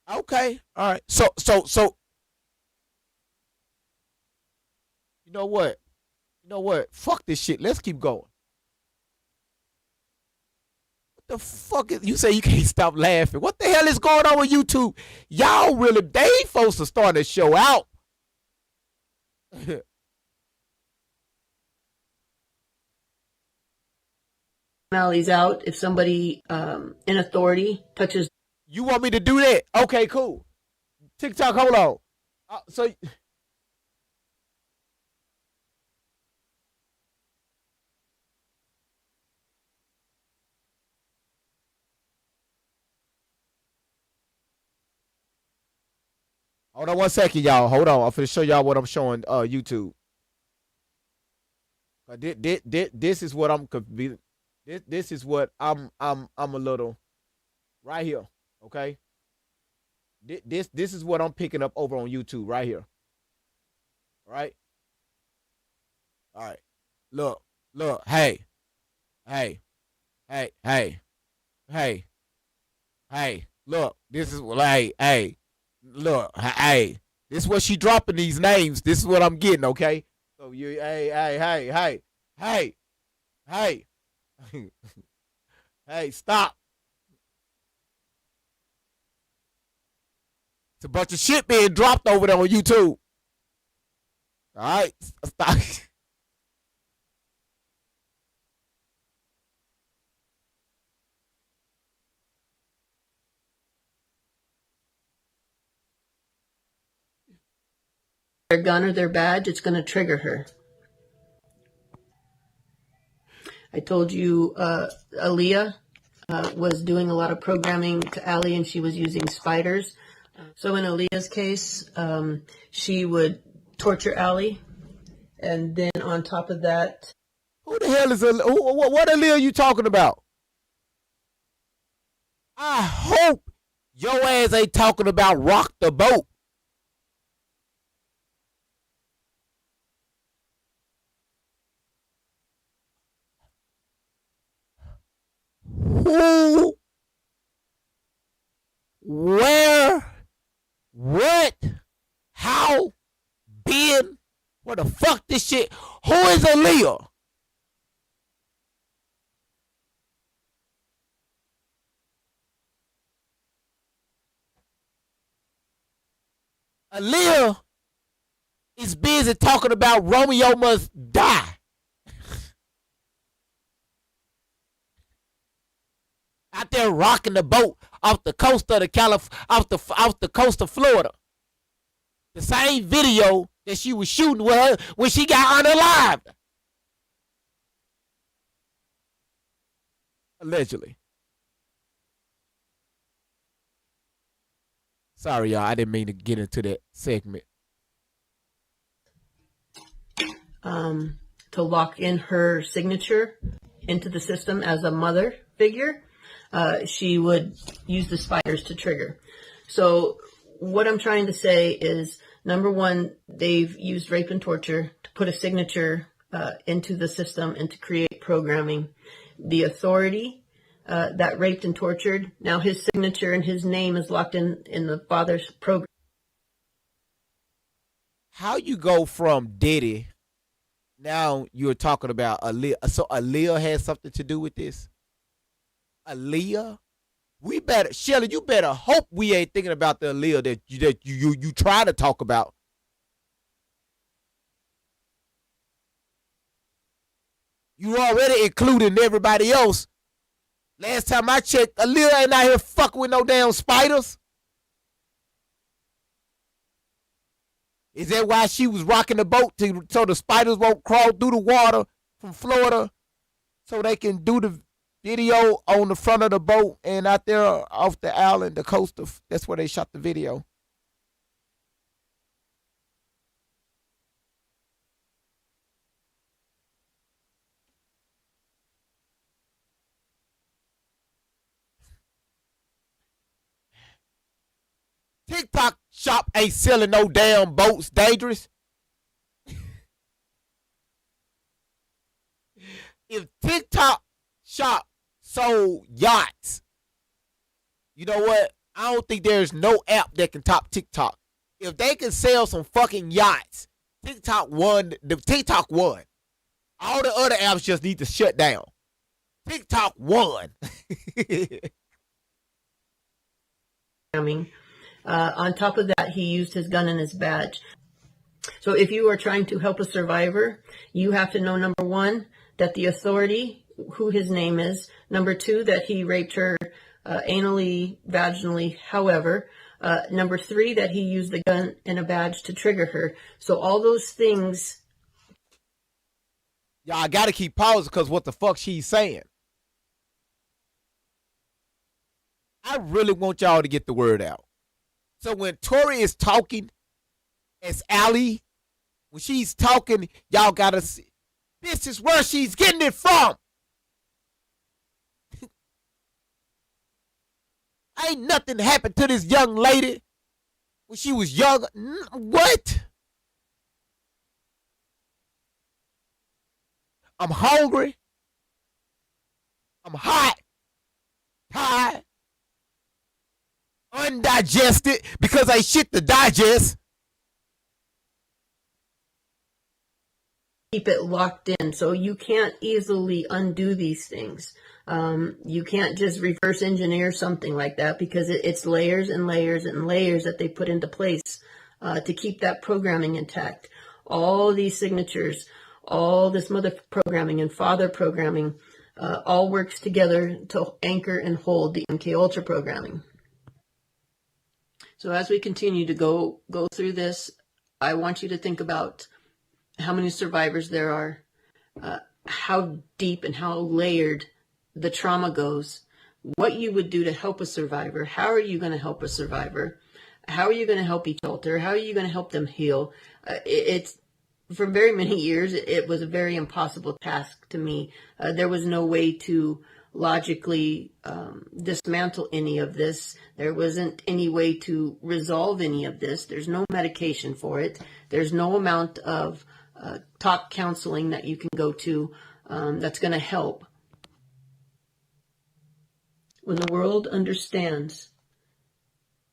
A: Okay. All right. So you know what? You know what? Fuck this shit. Let's keep going. What the fuck is you say you can't stop laughing? What the hell is going on with YouTube? Y'all really they supposed to start to show out.
B: Personalities out. If somebody in authority touches.
A: You want me to do that? Okay, cool. TikTok, hold on. So hold on 1 second, y'all. Hold on. I'm finna show y'all what I'm showing YouTube. This is what I'm confused. This is what I'm a little right here. Okay. This is what I'm picking up over on YouTube right here. All right. All right. Look. Hey. Hey. Hey. Hey. Hey. Hey. Look. This is what. Hey. Look. Hey. This is what she dropping these names. This is what I'm getting. Okay. So you. Hey. Hey. Stop. It's a bunch of shit being dropped over there on YouTube. All right. Stop.
B: Their gun or their badge, it's going to trigger her. I told you Aaliyah was doing a lot of programming to Allie, and she was using spiders. So in Aaliyah's case, she would torture Allie, and then on top of that...
A: Who the hell is what Aaliyah are you talking about? I hope your ass ain't talking about Rock the Boat. Who, where, what, how, been, where the fuck this shit? Who is Aaliyah? Aaliyah is busy talking about Romeo must die. Out there rocking the boat off the coast of off the coast of Florida. The same video that she was shooting with her when she got unalived. Allegedly. Sorry, y'all. I didn't mean to get into that segment.
B: To lock in her signature into the system as a mother figure, she would use the spiders to trigger. So what I'm trying to say is, number one, they've used rape and torture to put a signature into the system and to create programming. The authority that raped and tortured, now his signature and his name is locked in the father's program.
A: How you go from Diddy Now you're talking about Aaliyah. So Aaliyah has something to do with this. Aaliyah, we better, Shelly, you better hope we ain't thinking about the Aaliyah that you try to talk about. You already including everybody else. Last time I checked, Aaliyah ain't out here fucking with no damn spiders. Is that why she was rocking the boat so the spiders won't crawl through the water from Florida so they can do the video on the front of the boat and out there off the island, the coast of, that's where they shot the video. TikTok shop ain't selling no damn boats, dangerous. If TikTok shop sold yachts, you know what? I don't think there's no app that can top TikTok. If they can sell some fucking yachts, TikTok won. The TikTok won. All the other apps just need to shut down. TikTok won.
B: On top of that, he used his gun and his badge. So if you are trying to help a survivor, you have to know, number one, that the authority, who his name is. Number two, that he raped her anally, vaginally, however. Number three, that he used the gun and a badge to trigger her. So all those things.
A: Y'all, I gotta keep pausing because what the fuck she's saying. I really want y'all to get the word out. So when Tori is talking as Allie, when she's talking, y'all gotta see. This is where she's getting it from. Ain't nothing happened to this young lady when she was young. What? I'm hungry. I'm hot. Tired. Undigested because I shit to digest.
B: Keep it locked in, so you can't easily undo these things. You can't just reverse engineer something like that because it's layers and layers and layers that they put into place to keep that programming intact. All these signatures, all this mother programming and father programming, all works together to anchor and hold the MK Ultra programming. So as we continue to go through this, I want you to think about how many survivors there are, how deep and how layered the trauma goes, what you would do to help a survivor, how are you going to help a survivor, how are you going to help each other, how are you going to help them heal. It's for very many years, it was a very impossible task to me. There was no way to logically dismantle any of this. There wasn't any way to resolve any of this. There's no medication for it. There's no amount of talk counseling that you can go to that's going to help. When the world understands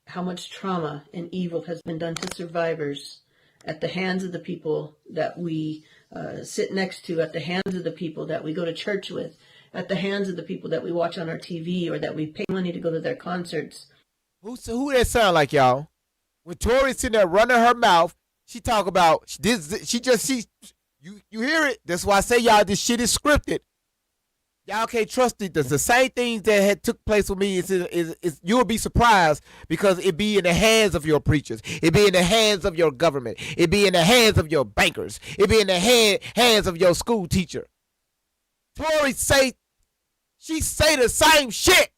B: how much trauma and evil has been done to survivors at the hands of the people that we sit next to, at the hands of the people that we go to church with, at the hands of the people that we watch on our TV or that we pay money to go to their concerts.
A: Who that sound like, y'all? When Tori's sitting there running her mouth, she talk about this. You hear it? That's why I say, y'all, this shit is scripted. Y'all can't trust it. The same things that had took place with me is you'll be surprised because it be in the hands of your preachers. It be in the hands of your government. It be in the hands of your bankers. It be in the hands of your school teacher. Tori she say the same shit.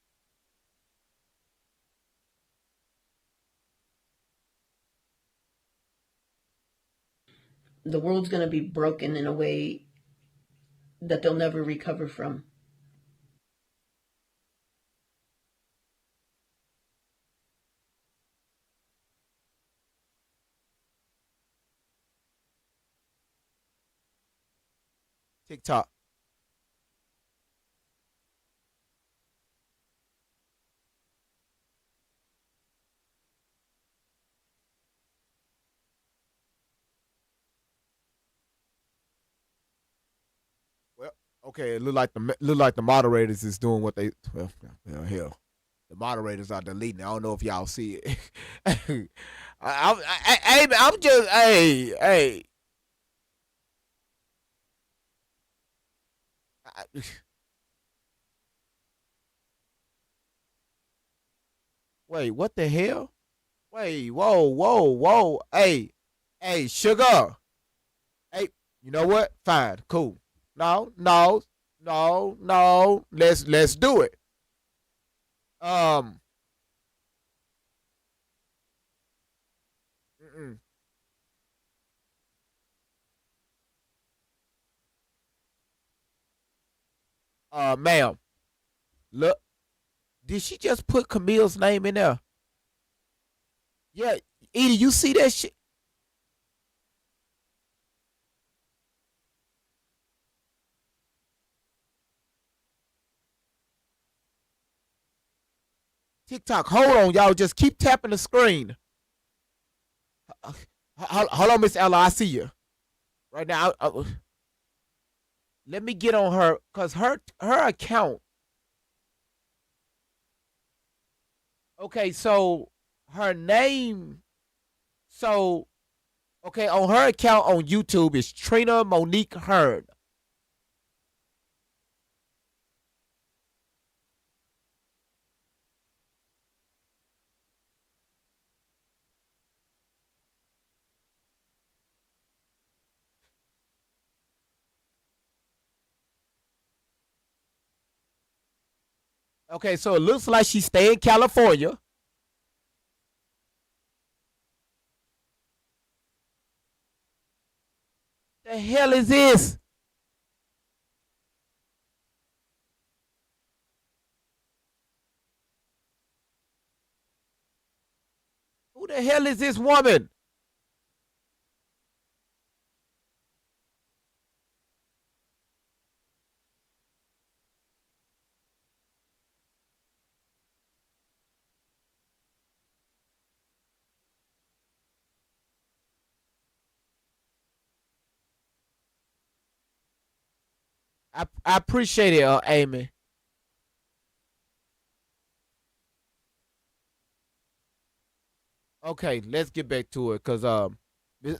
B: The world's going to be broken in a way that they'll never recover from.
A: TikTok. Okay, it look like the moderators is doing what they well hell. The moderators are deleting. I don't know if y'all see it. I'm just hey. I- Wait, what the hell? Wait, whoa. Hey, sugar. Hey, you know what? Fine, cool. No. Let's do it. Um, mm-mm. Ma'am, look, did she just put Camille's name in there? Yeah, Edie, you see that shit? TikTok, hold on, y'all. Just keep tapping the screen. Uh, hold on, Miss Ella, I see you right now. Let me get on her, cause her account. Okay, so her name. So okay, on her account on YouTube is Trina Monique Hearn. Okay, so it looks like she stay in California. The hell is this? Who the hell is this woman? I appreciate it, Amy. Okay, let's get back to it, cause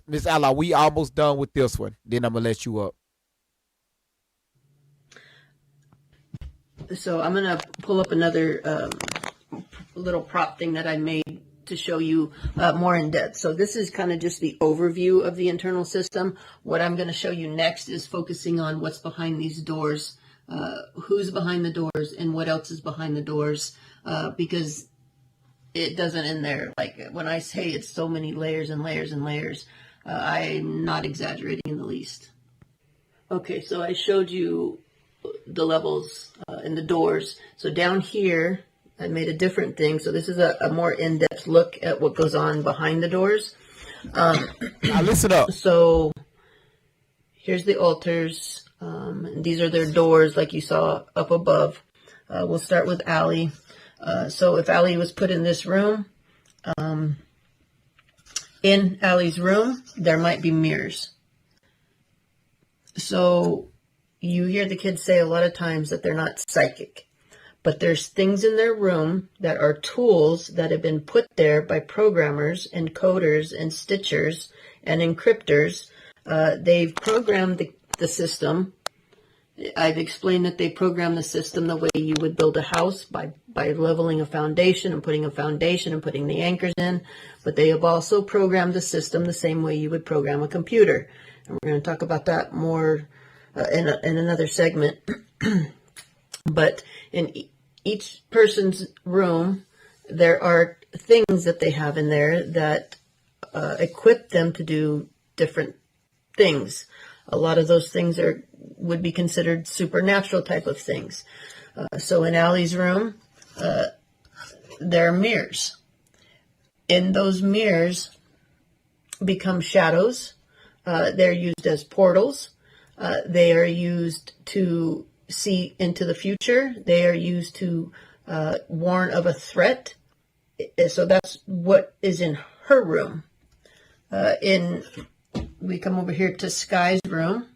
A: Miss Ella, we almost done with this one. Then I'm gonna let you up.
B: So I'm gonna pull up another little prop thing that I made to show you more in depth. So this is kind of just the overview of the internal system. What I'm going to show you next is focusing on what's behind these doors, who's behind the doors, and what else is behind the doors, because it doesn't end there. Like when I say it's so many layers and layers and layers, I'm not exaggerating in the least. Okay, so I showed you the levels and the doors. So down here, I made a different thing. So this is a more in-depth look at what goes on behind the doors.
A: Now listen up.
B: So here's the altars. These are their doors, like you saw up above. We'll start with Allie. So if Allie was put in this room, in Allie's room, there might be mirrors. So you hear the kids say a lot of times that they're not psychic, but there's things in their room that are tools that have been put there by programmers and coders and stitchers and encryptors. They've programmed the system. I've explained that they program the system the way you would build a house by leveling a foundation and putting the anchors in. But they have also programmed the system the same way you would program a computer. And we're going to talk about that more in another segment. But in each person's room, there are things that they have in there that equip them to do different things. A lot of those things would be considered supernatural type of things. So in Allie's room, there are mirrors. In those mirrors become shadows. They're used as portals. They are used to see into the future. They are used to warn of a threat. So that's what is in her room. We come over here to Sky's room.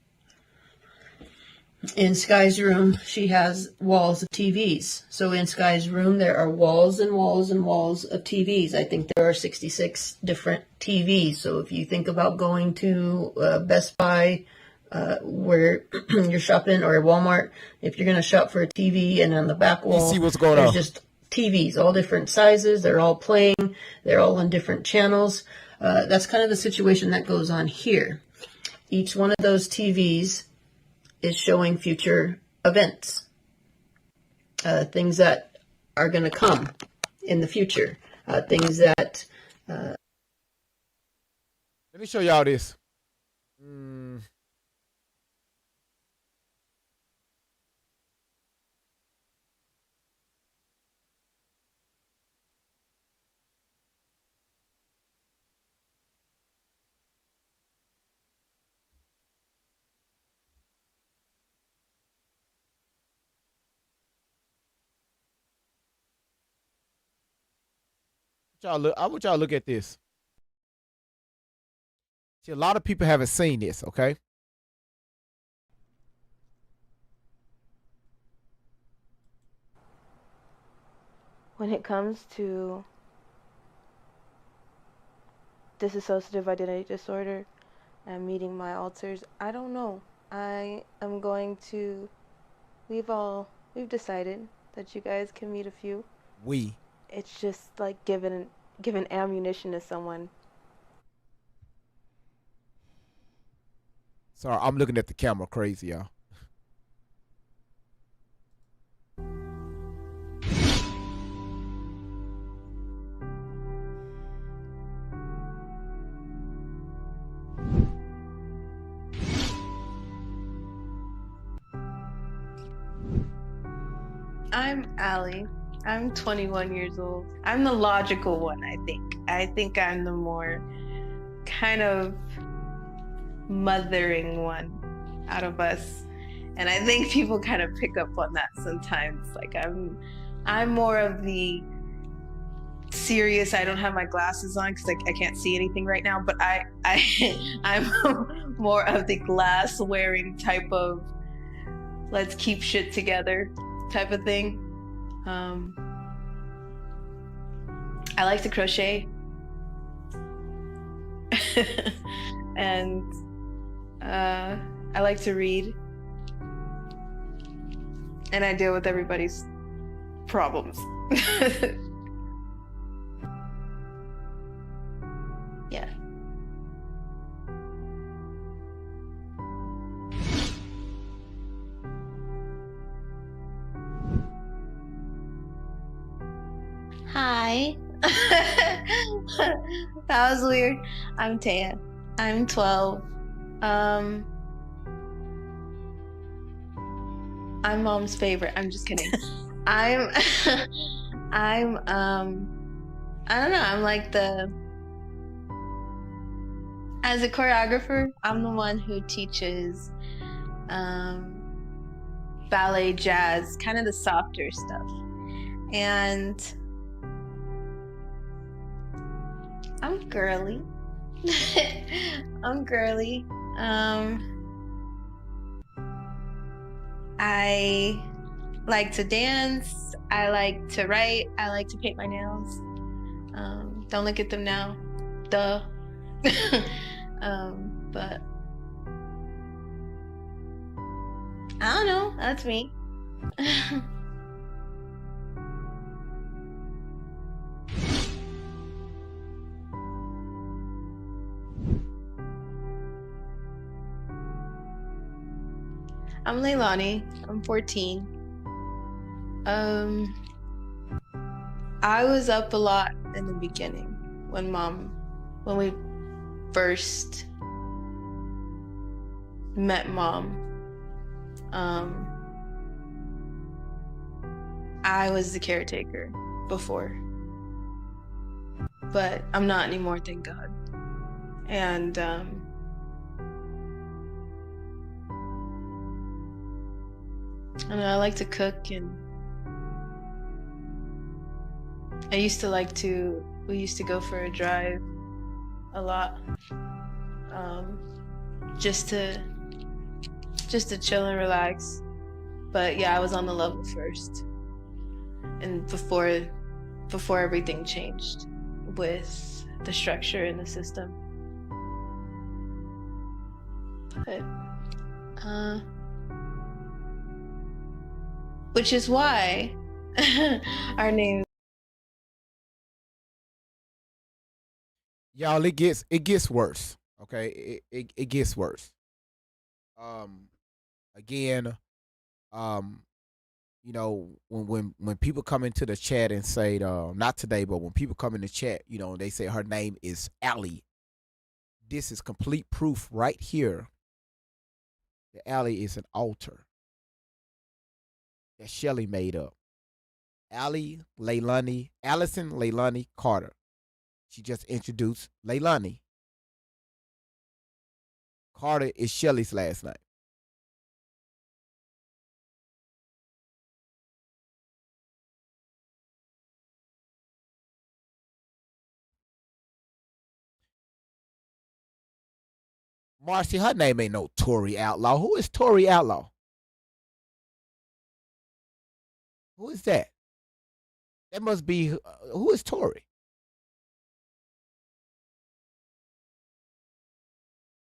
B: In Sky's room, she has walls of TVs. So in Sky's room, there are walls and walls and walls of TVs. I think there are 66 different TVs. So if you think about going to Best Buy, where you're shopping, or Walmart, if you're going to shop for a TV, and on the back
A: You
B: wall,
A: see what's going
B: there's
A: on.
B: just TVs, all different sizes. They're all playing. They're all on different channels. That's kind of the situation that goes on here. Each one of those TVs is showing future events, things that are going to come in the future, things that.
A: Let me show y'all this. I want y'all to look at this. See, a lot of people haven't seen this, okay?
C: When it comes to dissociative identity disorder and meeting my alters, I don't know. I am going to, we've decided that you guys can meet a few. It's just like giving ammunition to someone.
A: Sorry, I'm looking at the camera crazy, y'all.
C: I'm Allie. I'm 21 years old. I'm the logical one, I think. I think I'm the more kind of mothering one out of us. And I think people kind of pick up on that sometimes. Like I'm more of the serious, I don't have my glasses on because I can't see anything right now, but I'm more of the glass wearing type of let's keep shit together type of thing. I like to crochet and I like to read, and I deal with everybody's problems. Yeah. Hi. That was weird. I'm Taya. I'm 12. I'm mom's favorite. I'm just kidding. I'm I don't know, I'm like as a choreographer, I'm the one who teaches ballet, jazz, kind of the softer stuff. And I'm girly. I'm girly. I like to dance. I like to write. I like to paint my nails. Don't look at them now. Duh. But I don't know. That's me. I'm Leilani. I'm 14. I was up a lot in the beginning when we first met Mom. I was the caretaker before, but I'm not anymore, thank God. And I don't know, I like to cook, and we used to go for a drive a lot, just to just to chill and relax. But yeah, I was on the level first, and before everything changed with the structure and the system. But which is why our name.
A: Y'all, it gets worse. Okay, it gets worse. Again, um, you know, when people come into the chat and say, not today, but when people come in the chat, you know, they say her name is Allie. This is complete proof right here that Allie is an alter that Shelly made up. Allison Leilani Carter. She just introduced Leilani. Carter is Shelly's last name. Marcy, her name ain't no Tori Outlaw. Who is Tori Outlaw? Who is that? That must be who is Tori?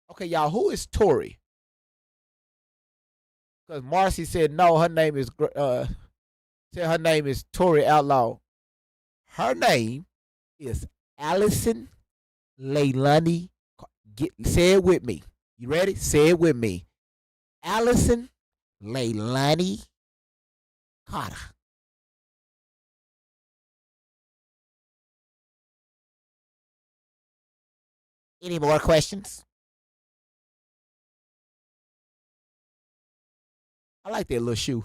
A: Okay, y'all, who is Tori? Because Marcy said no, her name is Tori Outlaw. Her name is Allison Leilani. Say it with me. You ready? Say it with me. Allison Leilani Carter. Any more questions? I like that little shoe.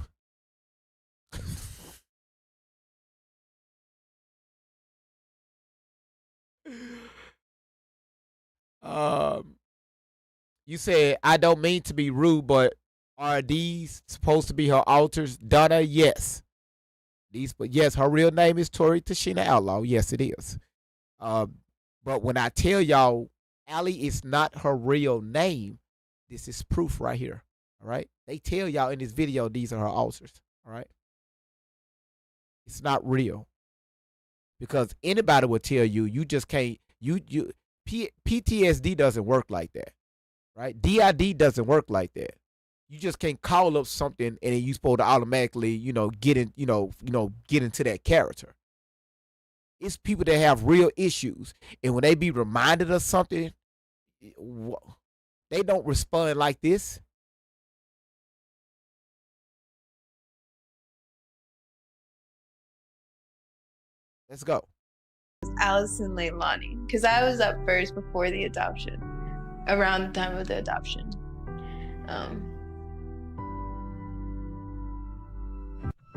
A: You said I don't mean to be rude, but are these supposed to be her alters? Donna, yes. But yes, her real name is Tori Tashina Outlaw. Yes, it is. But when I tell y'all Allie is not her real name, this is proof right here. All right. They tell y'all in this video these are her alters. All right. It's not real. Because anybody will tell you you just can't PTSD doesn't work like that. Right? DID doesn't work like that. You just can't call up something and then you supposed to automatically, get into that character. It's people that have real issues. And when they be reminded of something, they don't respond like this. Let's go.
C: Allison Leilani, because I was up first before the adoption, around the time of the adoption. I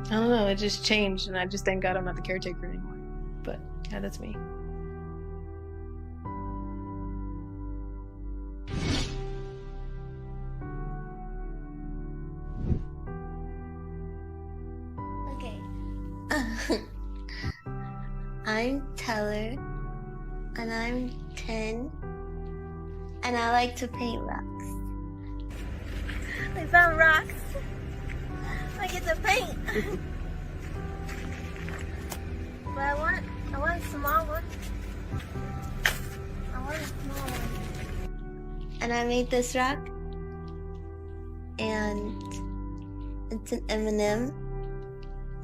C: don't know, it just changed, and I just thank God I'm not the caretaker anymore. But yeah, that's me.
D: Okay. I'm Teller, and I'm 10, and I like to paint rocks.
E: I found rocks. I get to paint. But I want a small one. I want a small one.
D: And I made this rock, and it's an M&M,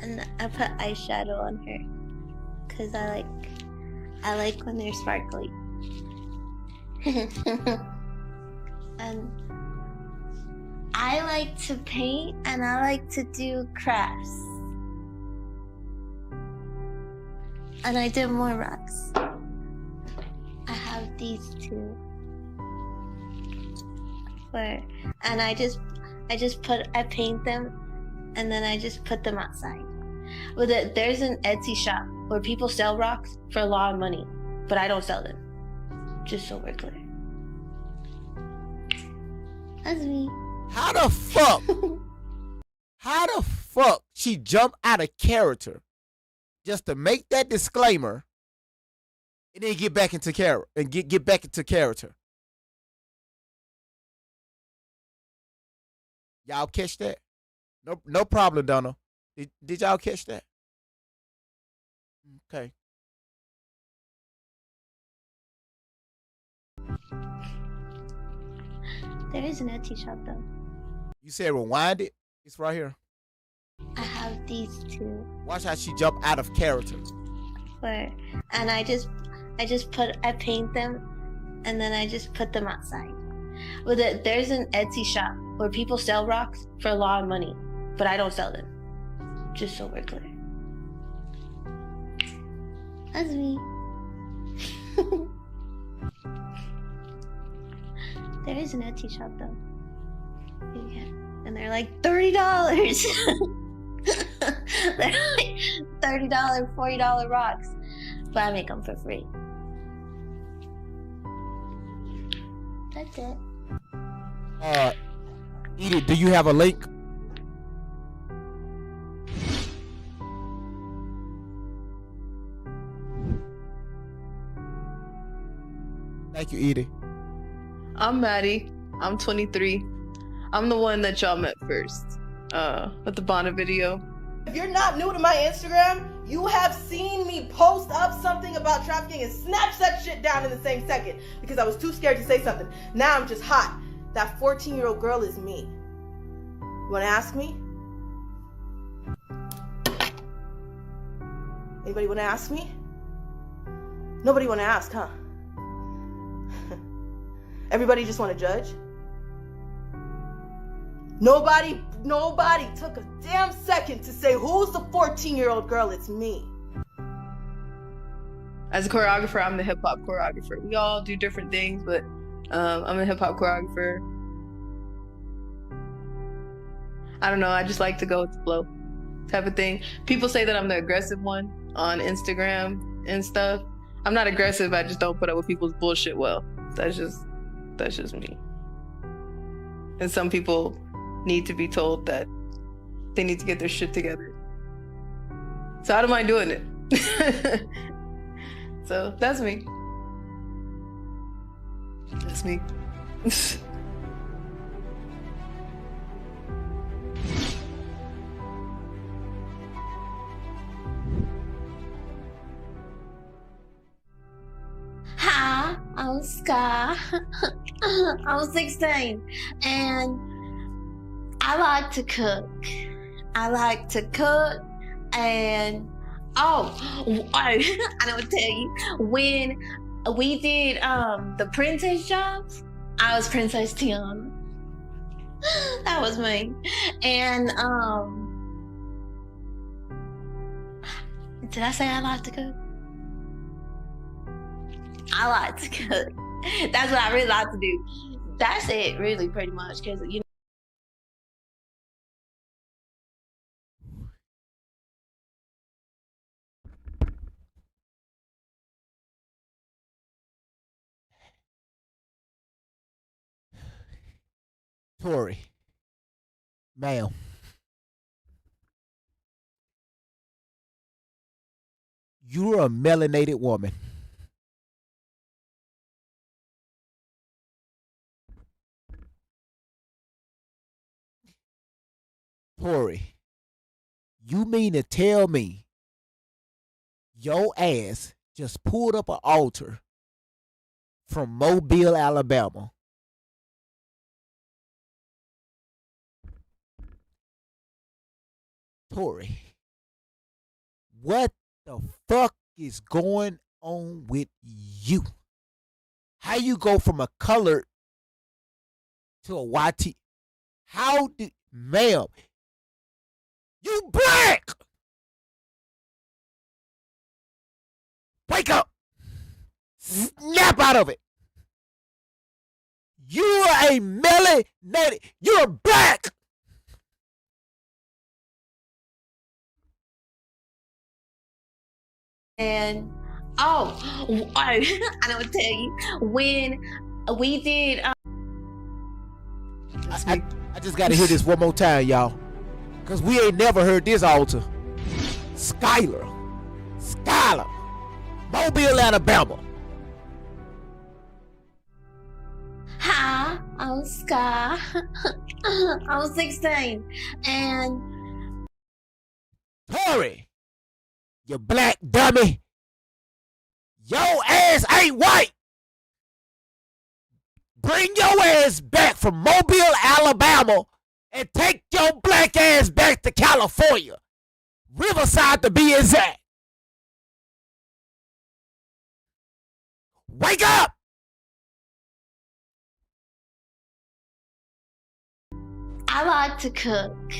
D: and I put eyeshadow on her. Because I like when they're sparkly. And I like to paint and I like to do crafts. And I did more rocks. I have these two. And I paint them and then I just put them outside. There's an Etsy shop where people sell rocks for a lot of money, but I don't sell them. Just so we're clear. That's me.
A: How the fuck? How the fuck she jumped out of character just to make that disclaimer and then get back into character and get back into character? Y'all catch that? No problem, Donna. Did y'all catch that? Okay.
D: There is an Etsy shop though.
A: You said rewind it? It's right here.
D: I have these two.
A: Watch how she jump out of character.
D: Where, and I paint them, and then I just put them outside. There's an Etsy shop where people sell rocks for a lot of money, but I don't sell them. Just so we're clear. That's me. There is an Etsy shop though. Yeah. And they're like $30. They're like $30, $40 rocks. But I make them for free. That's it.
A: Edith, do you have a link? Thank you, Edie.
F: I'm Maddie. I'm 23. I'm the one that y'all met first. With the Bonnet video.
G: If you're not new to my Instagram, you have seen me post up something about trafficking and snatch that shit down in the same second because I was too scared to say something. Now I'm just hot. That 14-year-old girl is me. You wanna ask me? Anybody wanna ask me? Nobody wanna ask, huh? Everybody just wanna judge? Nobody took a damn second to say, who's the 14-year-old girl? It's me.
F: As a choreographer, I'm the hip hop choreographer. We all do different things, but I'm a hip hop choreographer. I don't know, I just like to go with the flow type of thing. People say that I'm the aggressive one on Instagram and stuff. I'm not aggressive, I just don't put up with people's bullshit well. That's just me. And some people need to be told that they need to get their shit together. So I don't mind doing it. So that's me. That's me.
D: Hi, I'm Sky. I'm 16 and I like to cook. And I don't tell you, when we did the princess jobs, I was Princess Tiana. That was me. And did I say I like to cook? I like to cook. That's what I really like to do. That's it, really, pretty much, because you know.
A: Tori, ma'am. You're a melanated woman. Tori, you mean to tell me your ass just pulled up an altar from Mobile, Alabama? Tori, what the fuck is going on with you? How you go from a colored to a YT? How did, ma'am, you black? Wake up. Snap out of it. You're a melanated, you're black.
D: And I don't tell you, when we did
A: I just gotta hear this one more time, y'all, cause we ain't never heard this altar. Skylar, Mobile, Alabama.
D: Hi, Sky. I was 16, and
A: Tori, you black dummy. Your ass ain't white. Bring your ass back from Mobile, Alabama, and take your black ass back to California. Riverside to be exact. Wake up!
D: I like to cook.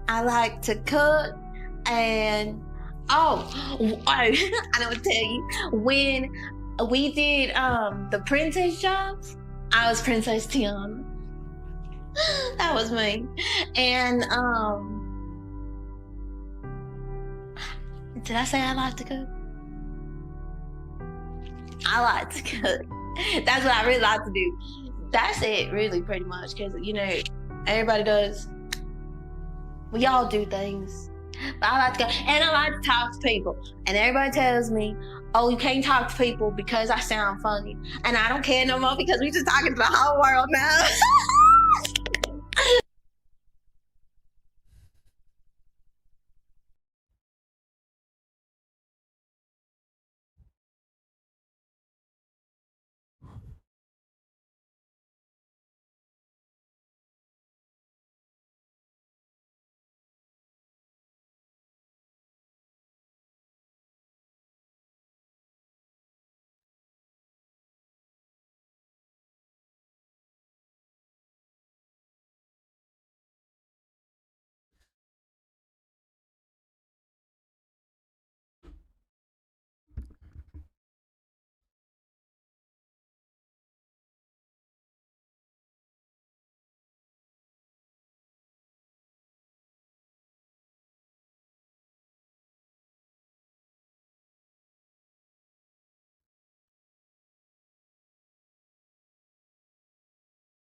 D: I like to cook, and I know what to tell you. When we did the princess jobs, I was Princess Tiana. That was me. And did I say I like to cook? I like to cook. That's what I really like to do. That's it, really, pretty much, because everybody does. We all do things. But I like to go, and I like to talk to people. And everybody tells me, oh, you can't talk to people because I sound funny. And I don't care no more because we just talking to the whole world now.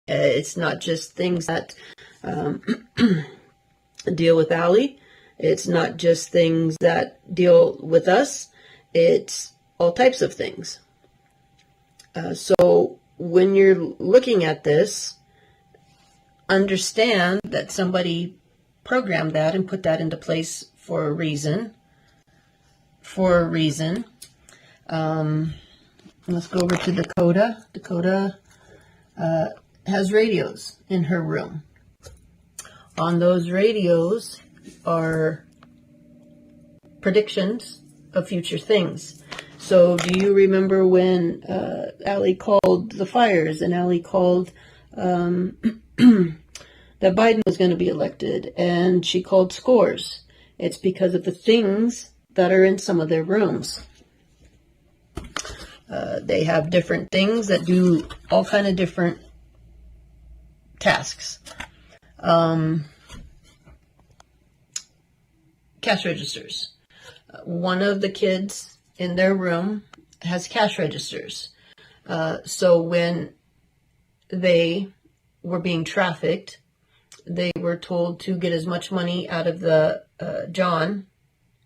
B: It's not just things that deal with Allie. It's not just things that deal with us. It's all types of things. So when you're looking at this, understand that somebody programmed that and put that into place for a reason. Let's go over to Dakota. Dakota has radios in her room. On those radios are predictions of future things. So do you remember when Allie called the fires and Allie called that Biden was going to be elected, and she called scores? It's because of the things that are in some of their rooms. They have different things that do all kind of different tasks. Cash registers. One of the kids in their room has cash registers. So when they were being trafficked, they were told to get as much money out of the John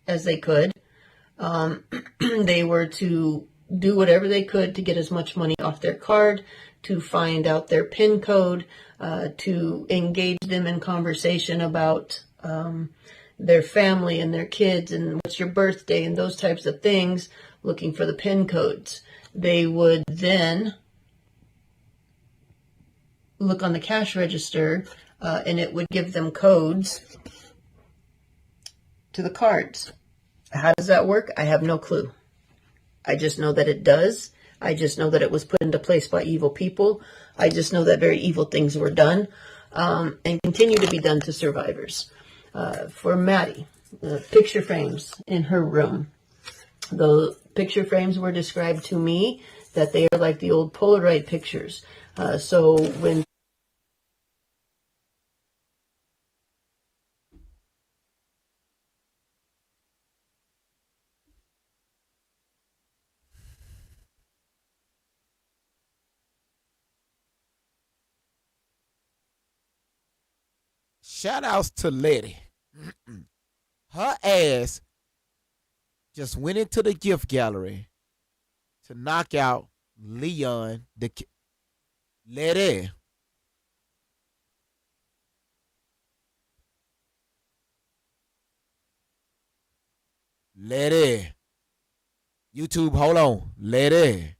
B: as they could. They were to do whatever they could to get as much money off their card, to find out their PIN code, to engage them in conversation about their family and their kids and what's your birthday and those types of things, looking for the PIN codes. They would then look on the cash register and it would give them codes to the cards. How does that work? I have no clue. I just know that it does. I just know that it was put into place by evil people. I just know that very evil things were done and continue to be done to survivors. For Maddie, picture frames in her room. The picture frames were described to me that they are like the old Polaroid pictures. So when
A: Shout outs to Letty. Her ass just went into the gift gallery to knock out Leon. Letty, Lady. YouTube, hold on. Lady.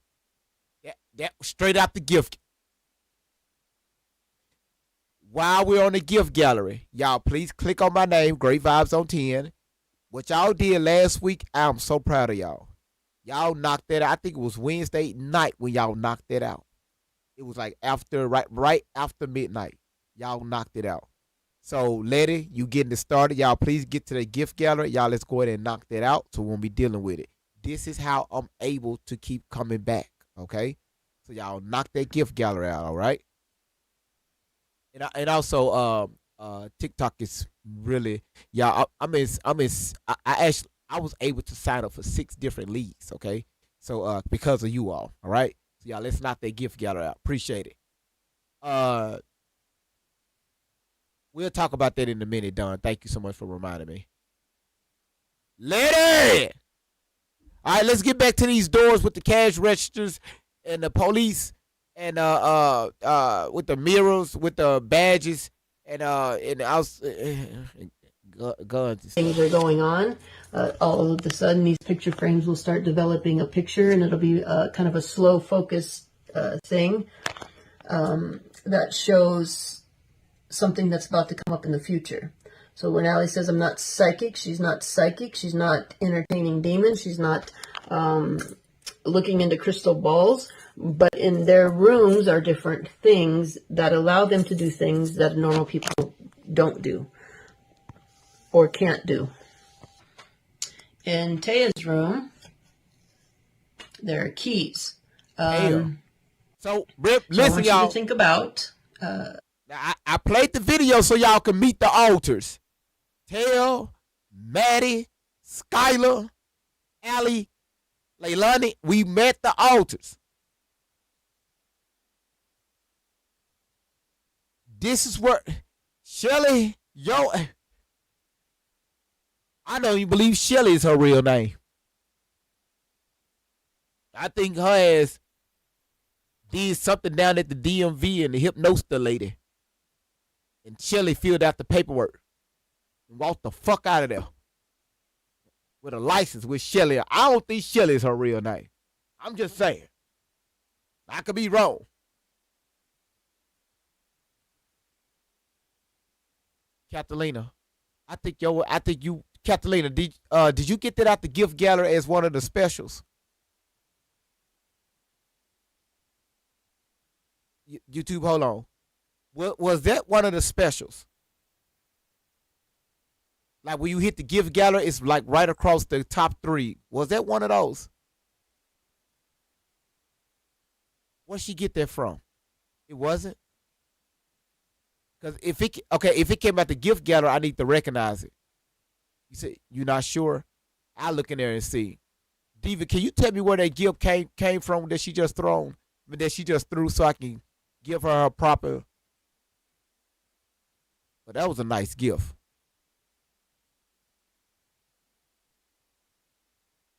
A: That straight out the gift. While we're on the gift gallery, y'all please click on my name, Great Vibes on 10. What y'all did last week, I'm so proud of y'all. Y'all knocked that out. I think it was Wednesday night when y'all knocked that out. It was like after right after midnight. Y'all knocked it out. So, lady, you getting it started. Y'all please get to the gift gallery. Y'all let's go ahead and knock that out so we won't be dealing with it. This is how I'm able to keep coming back. Okay? So y'all knock that gift gallery out, all right? And also TikTok is really I was able to sign up for 6 different leagues, okay? So because of you all right? So y'all let's knock that gift gallery out. Appreciate it. We'll talk about that in a minute, Don. Thank you so much for reminding me. Lady! All right, let's get back to these doors with the cash registers and the police and with the mirrors, with the badges and guns.
B: Things are going on. All of a sudden, these picture frames will start developing a picture, and it'll be kind of a slow focus thing that shows something that's about to come up in the future. So when Allie says I'm not psychic, she's not psychic. She's not entertaining demons. She's not looking into crystal balls. But in their rooms are different things that allow them to do things that normal people don't do or can't do. In Taya's room, there are keys.
A: So, listen, y'all.
B: To think about.
A: I played the video so y'all can meet the altars. Taya, Maddie, Skylar, Allie, Leilani, we met the altars. This is where Shelly, I don't even believe Shelly is her real name. I think her ass did something down at the DMV and the hypnosis lady. And Shelly filled out the paperwork and walked the fuck out of there with a license with Shelly. I don't think Shelly is her real name. I'm just saying. I could be wrong. Catalina, Catalina, did you get that out the gift gallery as one of the specials? YouTube, hold on. Was that one of the specials? Like when you hit the gift gallery, it's like right across the top 3. Was that one of those? Where'd she get that from? It wasn't? Because if it came out the gift gallery, I need to recognize it. You say you're not sure? I'll look in there and see. Diva, can you tell me where that gift came from that she just threw so I can give her a proper. But that was a nice gift.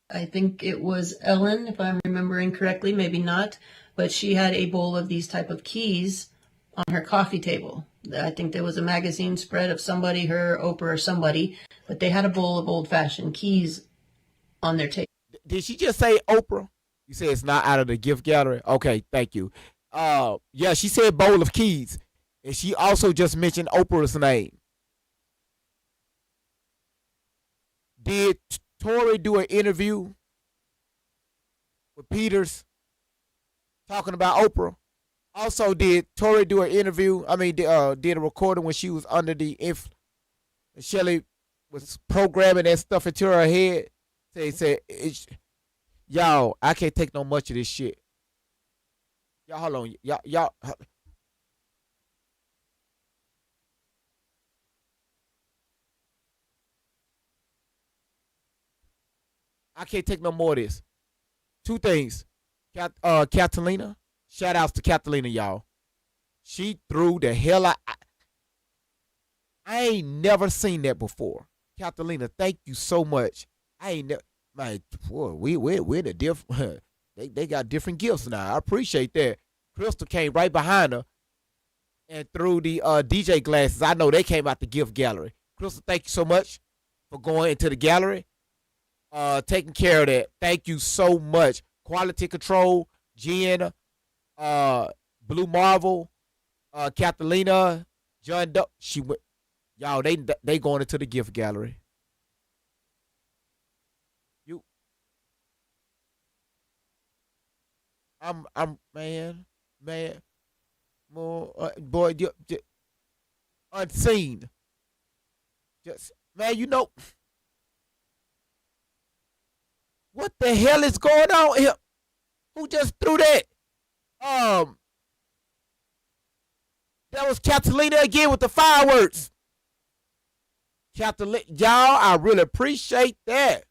B: I think it was Ellen, if I'm remembering correctly, maybe not, but she had a bowl of these type of keys on her coffee table. I think there was a magazine spread of somebody, her, Oprah, or somebody, but they had a bowl of old-fashioned keys on their table.
A: Did she just say Oprah? You say it's not out of the gift gallery? Okay, thank you. Yeah, she said bowl of keys, and she also just mentioned Oprah's name. Did Tori do an interview with Peters talking about Oprah? Also, did Tori do an interview? Did a recording when she was under the influence? Shelly was programming that stuff into her head. Say, y'all, I can't take no much of this shit. Y'all, hold on. Y'all. I can't take no more of this. 2 things. Catalina. Shout outs to Catalina, y'all. She threw the hell out. I ain't never seen that before. Catalina, thank you so much. I ain't never. Man, boy, we're the different. They got different gifts now. I appreciate that. Crystal came right behind her and threw the DJ glasses. I know they came out the gift gallery. Crystal, thank you so much for going into the gallery. taking care of that. Thank you so much. Quality Control, Jen, uh, Blue Marvel, Catalina, John Doe. She went. Y'all, they going into the gift gallery. You, I'm man, more boy, unseen. Just man, what the hell is going on here? Who just threw that? Um, that was Catalina again with the fireworks. Catalina, y'all, I really appreciate that.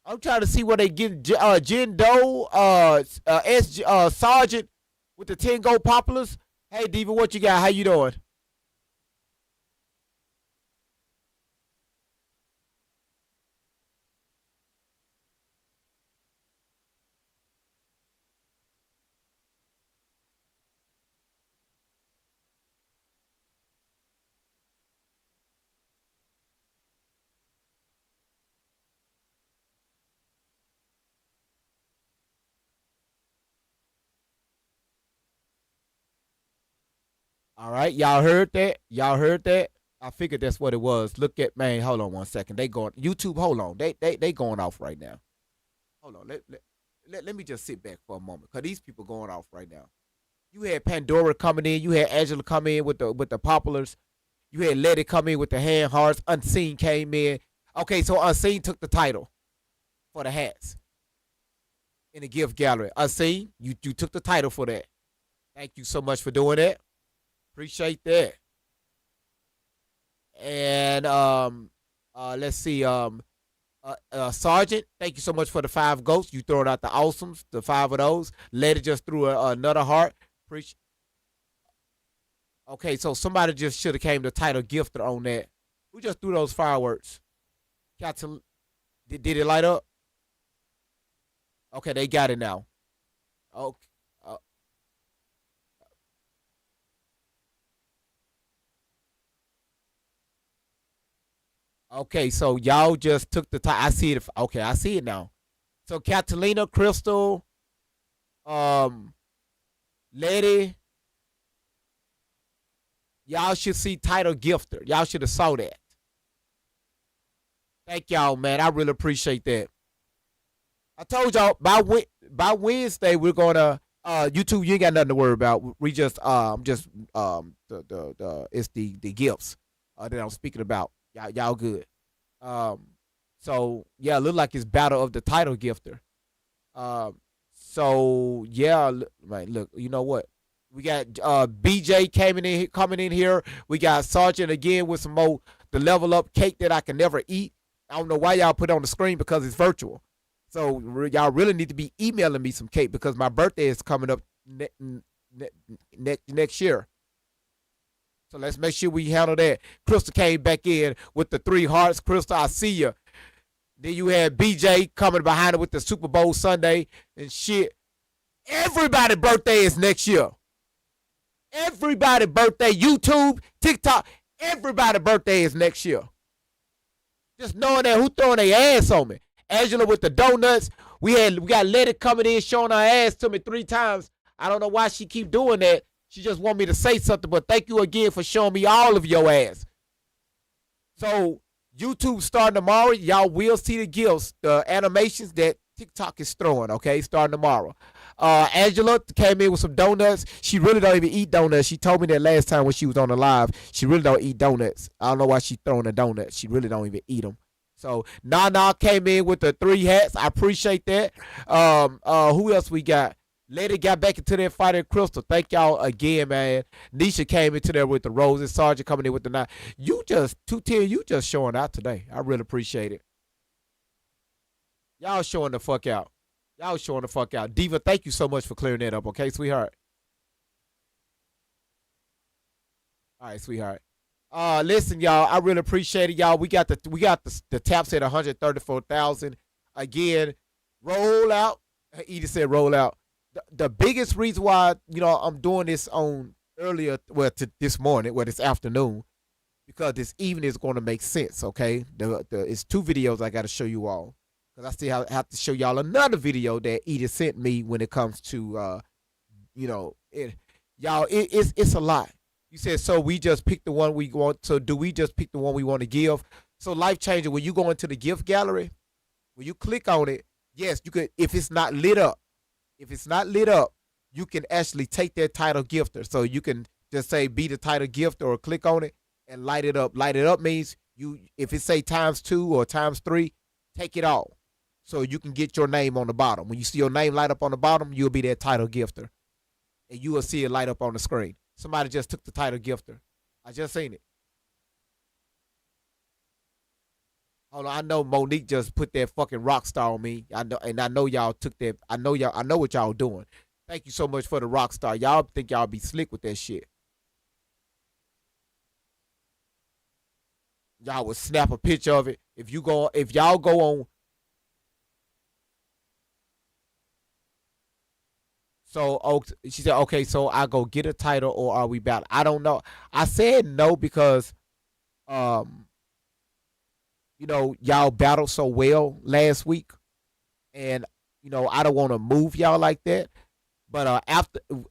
A: I'm trying to see where they get Jen Doe, Sergeant with the 10 gold populars. Hey, Diva, what you got? How you doing? All right, y'all heard that? Y'all heard that? I figured that's what it was. Look at man. Hold on one second. They going YouTube. Hold on. They going off right now. Hold on. Let me just sit back for a moment because these people going off right now. You had Pandora coming in. You had Angela come in with the populars. You had Letty come in with the hand hearts. Unseen came in. Okay, so Unseen took the title for the hats in the gift gallery. Unseen, you took the title for that. Thank you so much for doing that. Appreciate that. And let's see. Sergeant, thank you so much for the 5 ghosts. You throwing out the awesomes, the 5 of those. Lady just threw another heart. Okay, so somebody just should have came to title gifter on that. Who just threw those fireworks? Captain, did it light up? Okay, they got it now. Okay. Okay, so y'all just took the time. I see it. Okay, I see it now. So Catalina, Crystal, um, Lady, y'all should see title gifter. Y'all should have saw that. Thank y'all, man. I really appreciate that. I told y'all by Wednesday we're gonna YouTube. You ain't got nothing to worry about. We just the it's the gifts that I'm speaking about. Y'all good. Um, so yeah, look like it's battle of the title gifter. So yeah, right. Look, you know what? We got BJ coming in here. We got Sergeant again with some more the level up cake that I can never eat. I don't know why y'all put it on the screen because it's virtual. So y'all really need to be emailing me some cake because my birthday is coming up next year. So let's make sure we handle that. Crystal came back in with the 3 hearts. Crystal, I see you. Then you had BJ coming behind it with the Super Bowl Sunday and shit. Everybody's birthday is next year. Everybody's birthday, YouTube, TikTok, everybody's birthday is next year. Just knowing that who throwing their ass on me. Angela with the donuts. We got Letty coming in showing her ass to me 3 times. I don't know why she keep doing that. She just want me to say something, but thank you again for showing me all of your ass. So YouTube starting tomorrow. Y'all will see the gifts, the animations that TikTok is throwing, okay? Starting tomorrow. Angela came in with some donuts. She really don't even eat donuts. She told me that last time when she was on the live. She really don't eat donuts. I don't know why she throwing the donuts. She really don't even eat them. So Nana came in with the 3 hats. I appreciate that. Who else we got? Lady got back into that fight at Crystal. Thank y'all again, man. Nisha came into there with the roses. Sergeant coming in with the 9. You just 210. You just showing out today. I really appreciate it. Y'all showing the fuck out. Y'all showing the fuck out. Diva, thank you so much for clearing that up. Okay, sweetheart. All right, sweetheart. Listen, y'all. I really appreciate it, y'all. We got the taps at 134,000. Again, roll out. Edith said roll out. The biggest reason why I'm doing this on earlier, well, this morning, well, this afternoon, because this evening is going to make sense. Okay, it's 2 videos I got to show you all because I still have to show y'all another video that Edith sent me when it comes to it's a lot. You said so we just pick the one we want. So do we just pick the one we want to give? So life changer. When you go into the gift gallery, when you click on it, yes, you could. If it's not lit up, you can actually take that title gifter. So you can just say be the title gifter or click on it and light it up. Light it up means if it say ×2 or ×3, take it all. So you can get your name on the bottom. When you see your name light up on the bottom, you'll be that title gifter. And you will see it light up on the screen. Somebody just took the title gifter. I just seen it. Hold on, I know Monique just put that fucking rock star on me. I know y'all took that. I know what y'all doing. Thank you so much for the rock star. Y'all think y'all be slick with that shit. Y'all would snap a picture of it. If y'all go on. So she said, okay, so I go get a title or are we battling? I don't know. I said no because y'all battled so well last week. And, I don't want to move y'all like that. But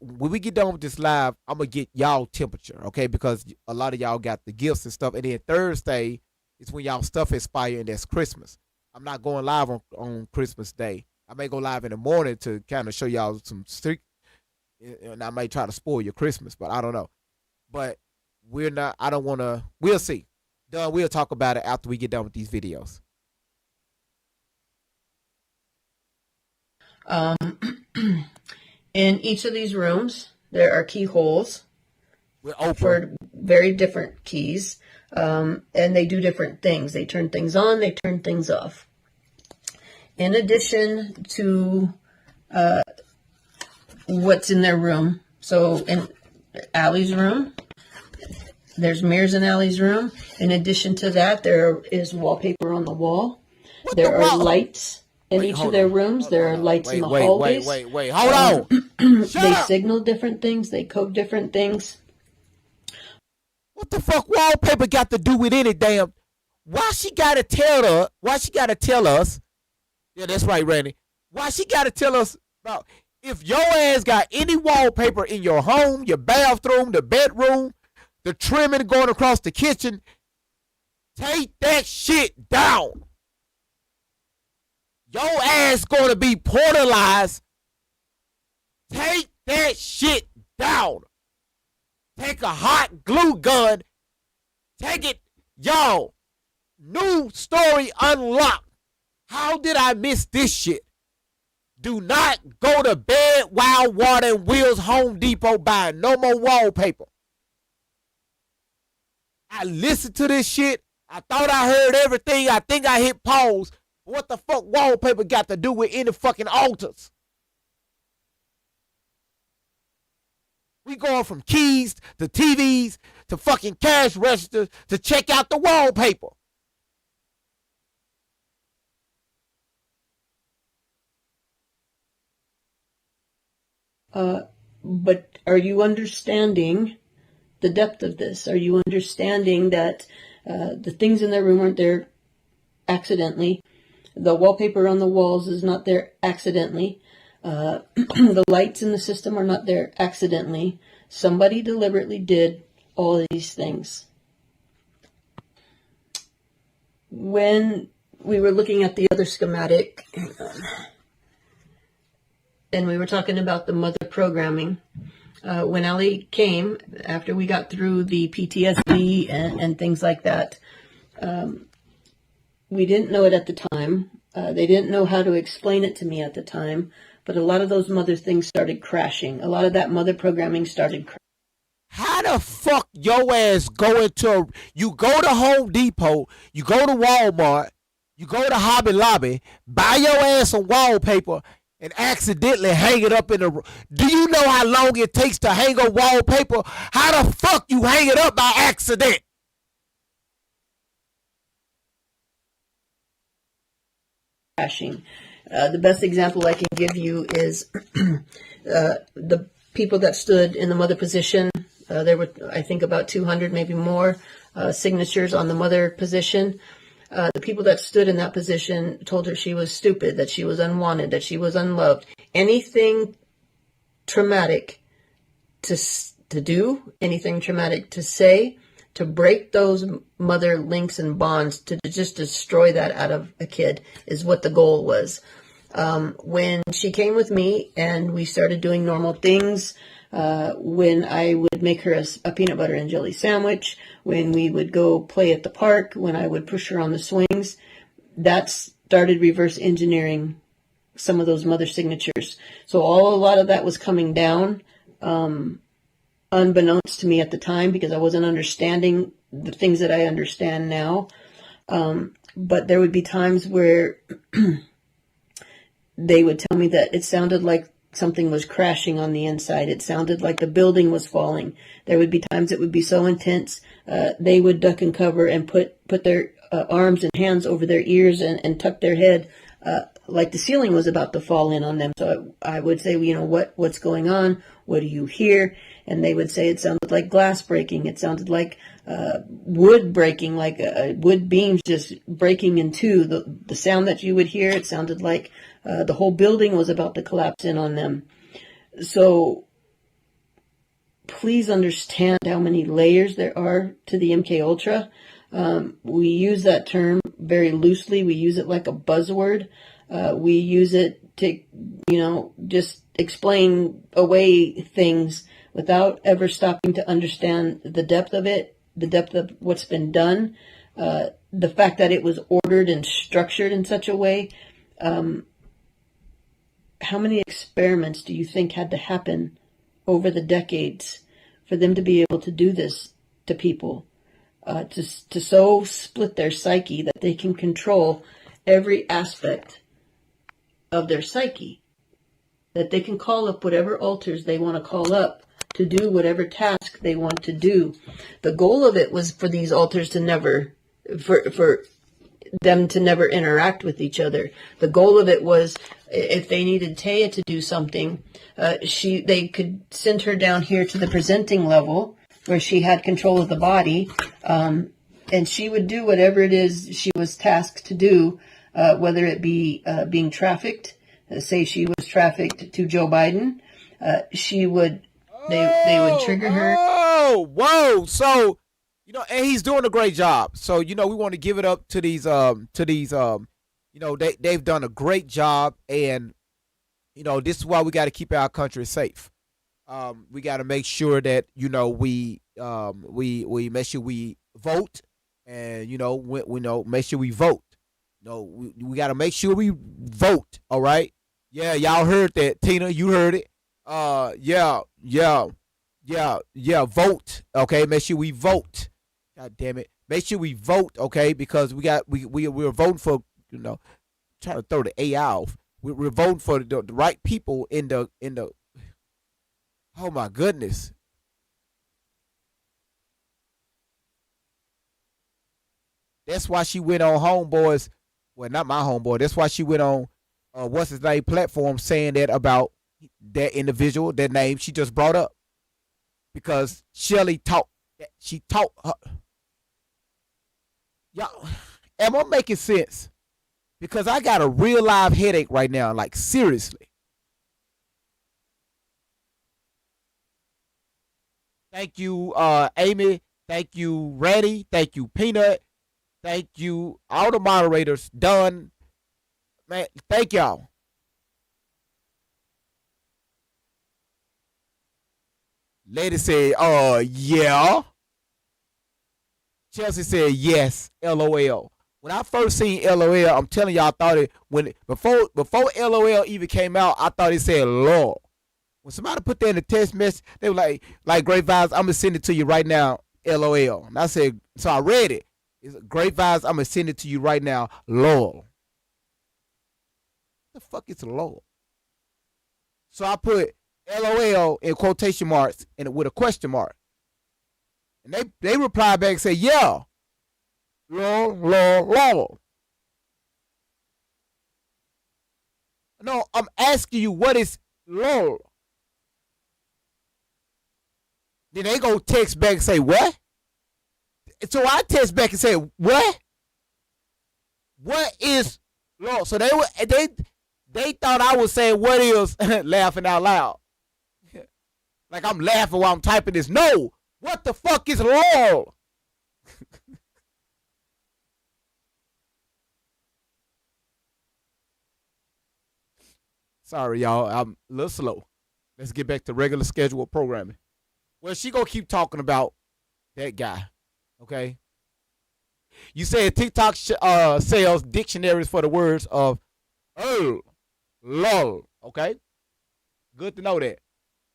A: when we get done with this live, I'm going to get y'all temperature, okay? Because a lot of y'all got the gifts and stuff. And then Thursday is when y'all stuff expire and that's Christmas. I'm not going live on Christmas Day. I may go live in the morning to kind of show y'all some streak, and I may try to spoil your Christmas, but I don't know. But I don't want to, we'll see. We'll talk about it after we get done with these videos.
B: In each of these rooms, there are keyholes for very different keys, and they do different things. They turn things on, they turn things off. In addition to what's in their room, so in Allie's room, there's mirrors in Allie's room. In addition to that, there is wallpaper on the wall. There are lights in each of their rooms. There are lights in the hallways.
A: Wait. Hold on.
B: They signal different things. They code different things.
A: What the fuck wallpaper got to do with any damn? Why she gotta tell us? Yeah, that's right, Randy. Why she gotta tell us about if your ass got any wallpaper in your home, your bathroom, the bedroom, the trimming going across the kitchen, take that shit down. Your ass gonna be portalized. Take that shit down. Take a hot glue gun. Take it. Yo, new story unlocked. How did I miss this shit? Do not go to bed, Wild Water, and Will's Home Depot buying no more wallpaper. I listened to this shit. I thought I heard everything. I think I hit pause. What the fuck wallpaper got to do with any fucking altars? We going from keys to TVs to fucking cash registers to check out the wallpaper.
B: But are you understanding the depth of this? Are you understanding that the things in their room aren't there accidentally? The wallpaper on the walls is not there accidentally. The lights in the system are not there accidentally. Somebody deliberately did all of these things. When we were looking at the other schematic, and we were talking about the mother programming, when Allie came, after we got through the PTSD and things like that, we didn't know it at the time. They didn't know how to explain it to me at the time, but a lot of those mother things started crashing. A lot of that mother programming started crashing.
A: How the fuck your ass you go to Home Depot, you go to Walmart, you go to Hobby Lobby, buy your ass some wallpaper, and accidentally hang it up in the... Do you know how long it takes to hang a wallpaper? How the fuck you hang it up by accident?
B: Crashing. The best example I can give you is the people that stood in the mother position. There were, I think, about 200, maybe more. signatures on the mother position. The people that stood in that position told her she was stupid, that she was unwanted, that she was unloved. Anything traumatic to do, anything traumatic to say, to break those mother links and bonds, to just destroy that out of a kid is what the goal was. When she came with me and we started doing normal things, when I would make her a peanut butter and jelly sandwich, when we would go play at the park, when I would push her on the swings, that started reverse engineering some of those mother signatures. So a lot of that was coming down, unbeknownst to me at the time, because I wasn't understanding the things that I understand now. But there would be times where they would tell me that it sounded like something was crashing on the inside. It sounded like the building was falling. There would be times it would be so intense, they would duck and cover and put their arms and hands over their ears and tuck their head like the ceiling was about to fall in on them. So I would say, what's going on? What do you hear? And they would say it sounded like glass breaking. It sounded like wood breaking, like wood beams just breaking in two. The sound that you would hear, it sounded like the whole building was about to collapse in on them. So please understand how many layers there are to the MK Ultra. We use that term very loosely. We use it like a buzzword. We use it to, just explain away things without ever stopping to understand the depth of it, the depth of what's been done, the fact that it was ordered and structured in such a way. How many experiments do you think had to happen over the decades for them to be able to do this to people? To so split their psyche that they can control every aspect of their psyche, that they can call up whatever altars they want to call up to do whatever task they want to do. The goal of it was for these altars to never, for them to never interact with each other. The goal of it was if they needed Taya to do something, they could send her down here to the presenting level where she had control of the body, and she would do whatever it is she was tasked to do, whether it be being trafficked. Say she was trafficked to Joe Biden, they would trigger her.
A: Oh, whoa! So, and he's doing a great job. So, we want to give it up to these they've done a great job, and this is why we got to keep our country safe. We got to make sure that we make sure we vote, and make sure we vote. We got to make sure we vote. All right. Yeah, y'all heard that, Tina. You heard it. Yeah. Vote. Okay, make sure we vote. God damn it. Make sure we vote. Okay, because we're voting for trying to throw the AI off. We're voting for the right people in the. Oh my goodness. That's why she went on Homeboys. Well, not my homeboy. That's why she went on what's his name platform saying that about that individual, that name she just brought up. Because Shelly taught her. Y'all, am I making sense? Because I got a real live headache right now, like seriously. Thank you, Amy. Thank you, Randy. Thank you, Peanut. Thank you, all the moderators. Done. Man, thank y'all. Lady said, yeah. Chelsea said, yes, LOL. When I first seen LOL, I'm telling y'all, I thought before LOL even came out, I thought it said LOL. When somebody put that in a text message, they were like great vibes, I'm going to send it to you right now, LOL. And I said, so I read it. It's great vibes, I'm going to send it to you right now, LOL. What the fuck is LOL? So I put LOL in quotation marks and with a question mark. And they replied back and said, yeah. LOL, LOL, LOL. No, I'm asking you, what is LOL? Then they go text back and say, what? So I text back and said, what? What is law? So they thought I was saying what is laughing out loud. Like I'm laughing while I'm typing this. No. What the fuck is law? Sorry, y'all. I'm a little slow. Let's get back to regular scheduled programming. Well, she gonna keep talking about that guy. Okay. You said TikTok sells dictionaries for the words of lol. Okay. Good to know that.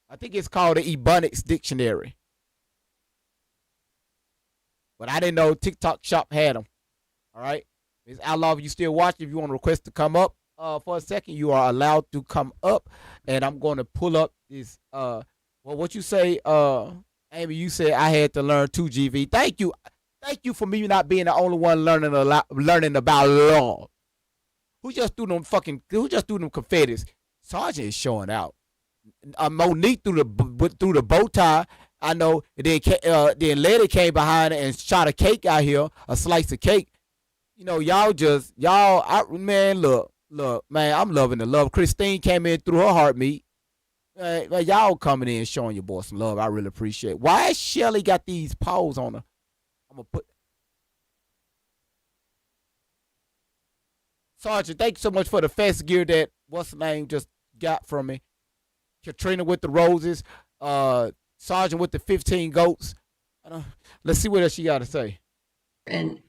A: I think it's called the Ebonics Dictionary. But I didn't know TikTok Shop had them. All right. Ms. Outlaw, if you still watching, if you want to request to come up for a second, you are allowed to come up. And I'm going to pull up this. Well, what you say, Amy, you said I had to learn 2GV. Thank you. Thank you for me not being the only one learning about law. Who just threw them confettis? Sergeant is showing out. Monique threw the bow tie. I know. Then Lady came behind and shot a cake out here, a slice of cake. You know, man, look, man, I'm loving the love. Christine came in through her heartbeat. Man, y'all coming in showing your boy some love. I really appreciate it. Why has Shelly got these paws on her? I'm going to put. Sergeant, thank you so much for the fast gear that, what's the name, just got from me. Katrina with the roses. Sergeant with the 15 goats. Let's see what else she got to say.
B: And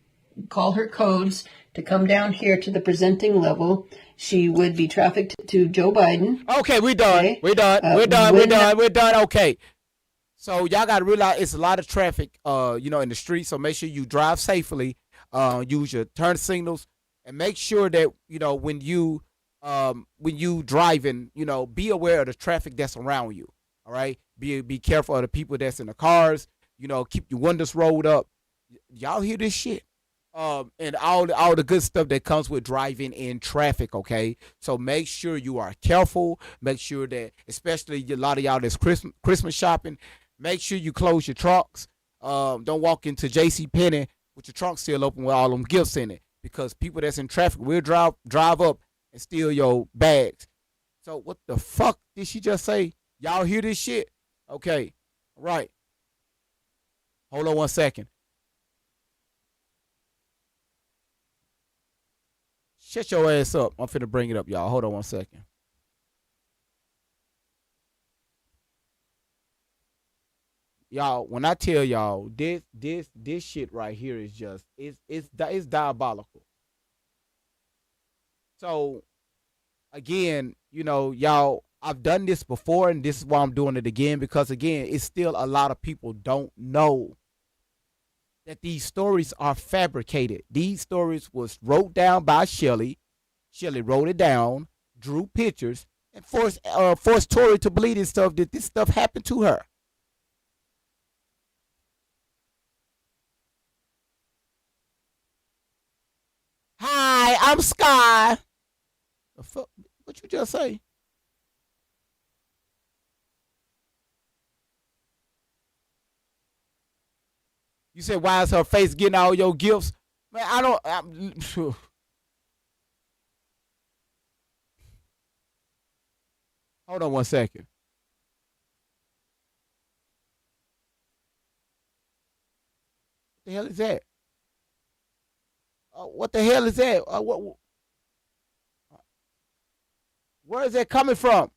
B: call her codes to come down here to the presenting level. She would be trafficked to Joe Biden.
A: Okay, we're done.
B: Okay.
A: We're done. Okay. So y'all got to realize it's a lot of traffic, in the street. So make sure you drive safely. Use your turn signals, and make sure that when you driving, be aware of the traffic that's around you. All right. Be careful of the people that's in the cars. Keep your windows rolled up. Y'all hear this shit? And all the good stuff that comes with driving in traffic, okay? So make sure you are careful. Make sure that, especially a lot of y'all that's Christmas shopping, make sure you close your trunks. Don't walk into JCPenney with your trunk still open with all them gifts in it, because people that's in traffic will drive up and steal your bags. So what the fuck did she just say? Y'all hear this shit? Okay, all right. Hold on one second. Shut your ass up. I'm finna bring it up, y'all. Hold on one second. Y'all, when I tell y'all this shit right here is just it's diabolical. So again, y'all, I've done this before, and this is why I'm doing it again, because again, it's still a lot of people don't know that these stories are fabricated. These stories was wrote down by Shelly. Shelly wrote it down, drew pictures, and forced Tori to believe that this stuff happened to her. Hi, I'm Sky. The fuck? What you just say? You said, why is her face getting all your gifts? Man, hold on one second. What the hell is that? What the hell is that? Where is that coming from?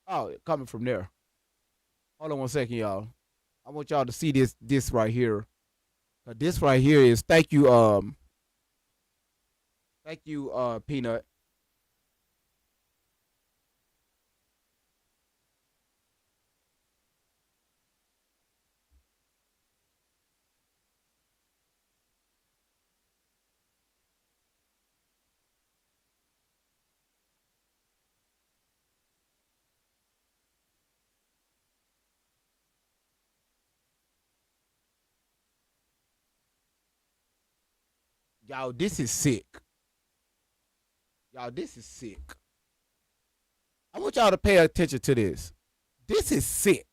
A: Oh, coming from there. Hold on one second, y'all. I want y'all to see this right here. This right here is thank you, Peanut. Y'all, this is sick. Y'all, this is sick. I want y'all to pay attention to this. This is sick.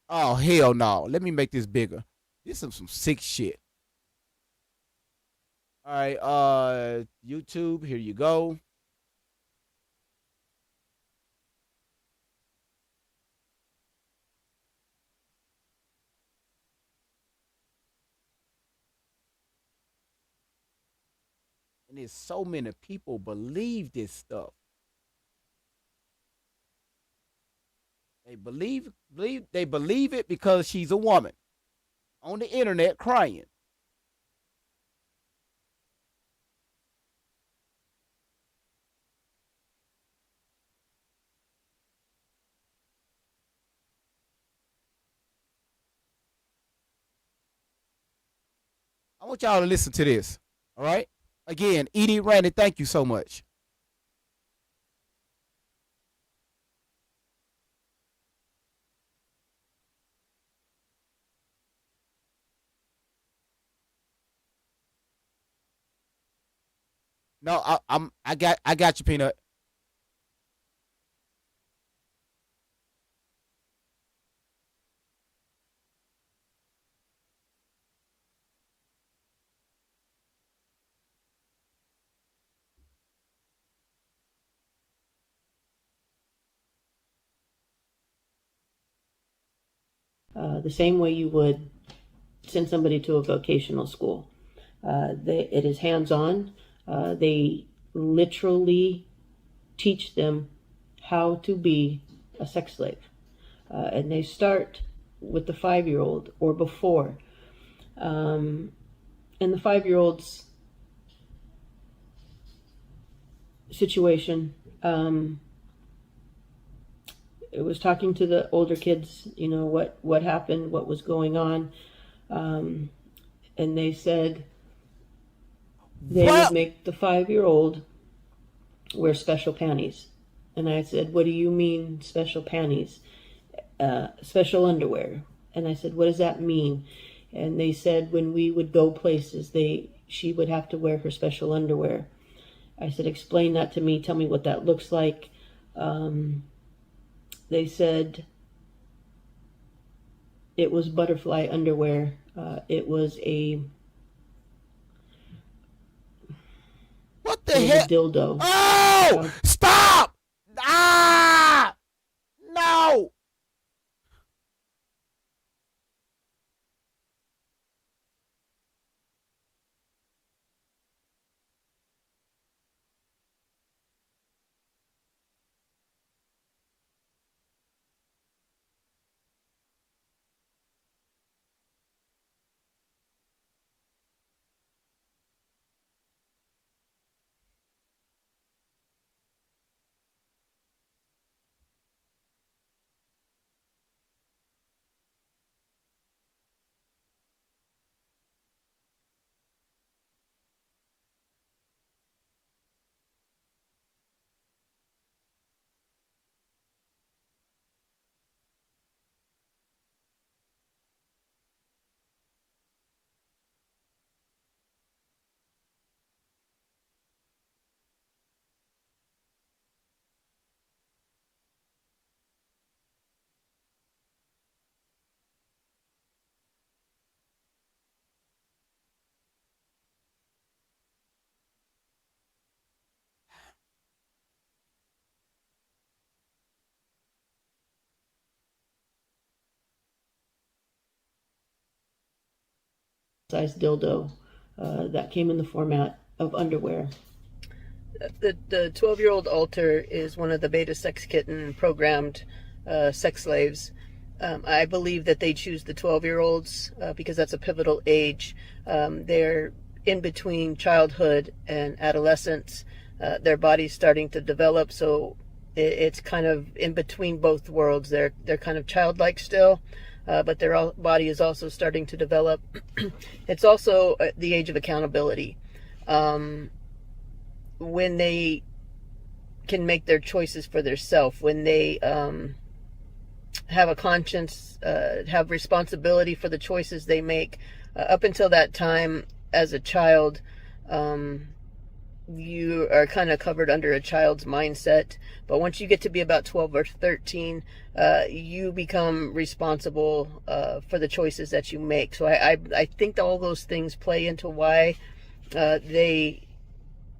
A: Oh hell no! Let me make this bigger. This is some sick shit. All right, YouTube. Here you go. And there's so many people believe this stuff. They believe it because she's a woman on the internet crying. I want y'all to listen to this. All right. Again, Edie Randy, thank you so much. No, I got you, Peanut.
B: The same way you would send somebody to a vocational school. It is hands-on. They literally teach them how to be a sex slave. And they start with the 5-year-old or before. And the 5-year-old's situation, it was talking to the older kids, what happened, what was going on. And they said they would make the 5-year-old wear special panties. And I said, what do you mean special panties? Special underwear. And I said, what does that mean? And they said when we would go places, she would have to wear her special underwear. I said, explain that to me. Tell me what that looks like. They said it was butterfly underwear. It was a...
A: What the hell?
B: Dildo.
A: Oh! Stop! Ah! No!
B: Size dildo that came in the format of underwear. The 12-year-old Alter is one of the beta sex kitten programmed sex slaves. I believe that they choose the 12-year-olds because that's a pivotal age. They're in between childhood and adolescence. Their body's starting to develop, so it's kind of in between both worlds. They're kind of childlike still, but their body is also starting to develop. It's also the age of accountability. When they can make their choices for themselves, when they have a conscience, have responsibility for the choices they make. Up until that time, as a child, you are kind of covered under a child's mindset. But once you get to be about 12 or 13, you become responsible for the choices that you make. So I think all those things play into why they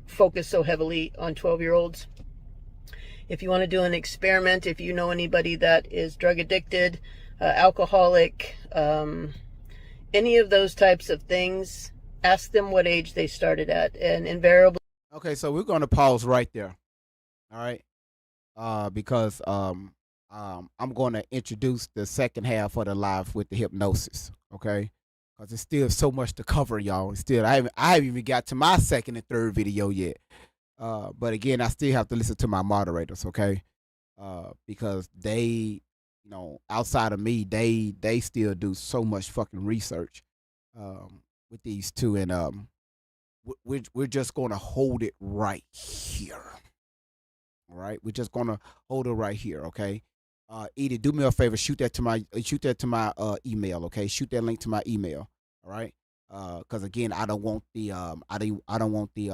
B: focus so heavily on 12-year-olds. If you want to do an experiment, if you know anybody that is drug addicted, alcoholic, any of those types of things, ask them what age they started at, and invariably.
A: Okay, so we're gonna pause right there. All right, because I'm gonna introduce the second half of the live with the hypnosis. Okay, because it's still so much to cover, y'all. Still, I haven't even got to my second and third video yet. But again, I still have to listen to my moderators. Okay, because they, outside of me, they still do so much fucking research with these two, and we're just gonna hold it right here. All right, we're just gonna hold it right here. Okay, Edie, do me a favor, shoot that to my email. Okay, shoot that link to my email. All right, because again, I don't want the I don't want the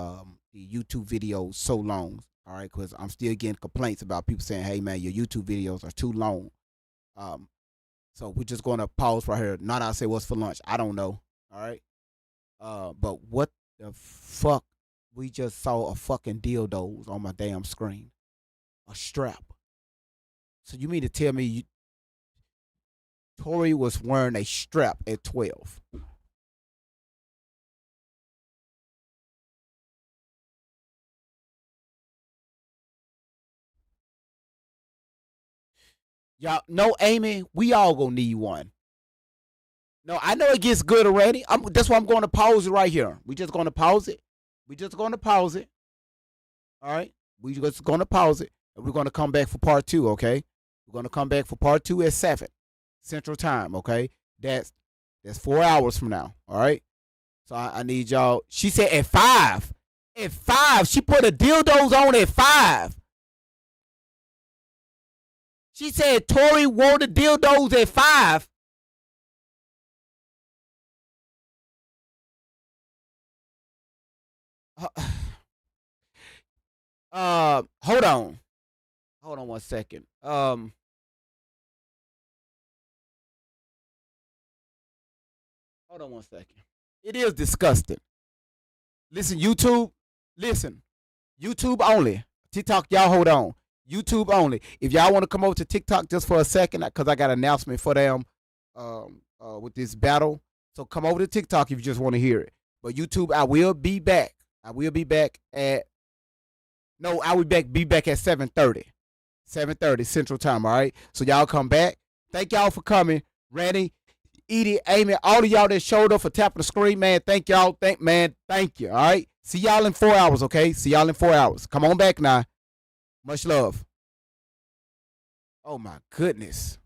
A: YouTube videos so long. All right, because I'm still getting complaints about people saying, "Hey man, your YouTube videos are too long." So we're just gonna pause right here. Not I say what's for lunch. I don't know. All right. But what the fuck? We just saw a fucking dildos on my damn screen. A strap. So you mean to tell me Tori was wearing a strap at 12? Y'all, no, Amy, we all gonna need one. No, I know it gets good already. That's why I'm going to pause it right here. We just going to pause it. We just going to pause it. All right. We just going to pause it, and we're going to come back for part 2. Okay. We're going to come back for part 2 at 7 Central Time. Okay. That's 4 hours from now. All right. So I need y'all. She said at 5. At 5, she put a dildos on at 5. She said Tori wore the dildos at 5. Hold on. Hold on one second. Hold on one second. It is disgusting. Listen, YouTube. Listen, YouTube only. TikTok, y'all hold on. YouTube only. If y'all want to come over to TikTok just for a second, because I got an announcement for them with this battle. So come over to TikTok if you just want to hear it. But YouTube, I will be back. I will be back at be back at 7:30. 7:30 Central Time, all right? So y'all come back. Thank y'all for coming. Randy, Edie, Amy, all of y'all that showed up for tapping the screen, man. Thank y'all. Thank you. All right. See y'all in 4 hours, okay? See y'all in 4 hours. Come on back now. Much love. Oh my goodness.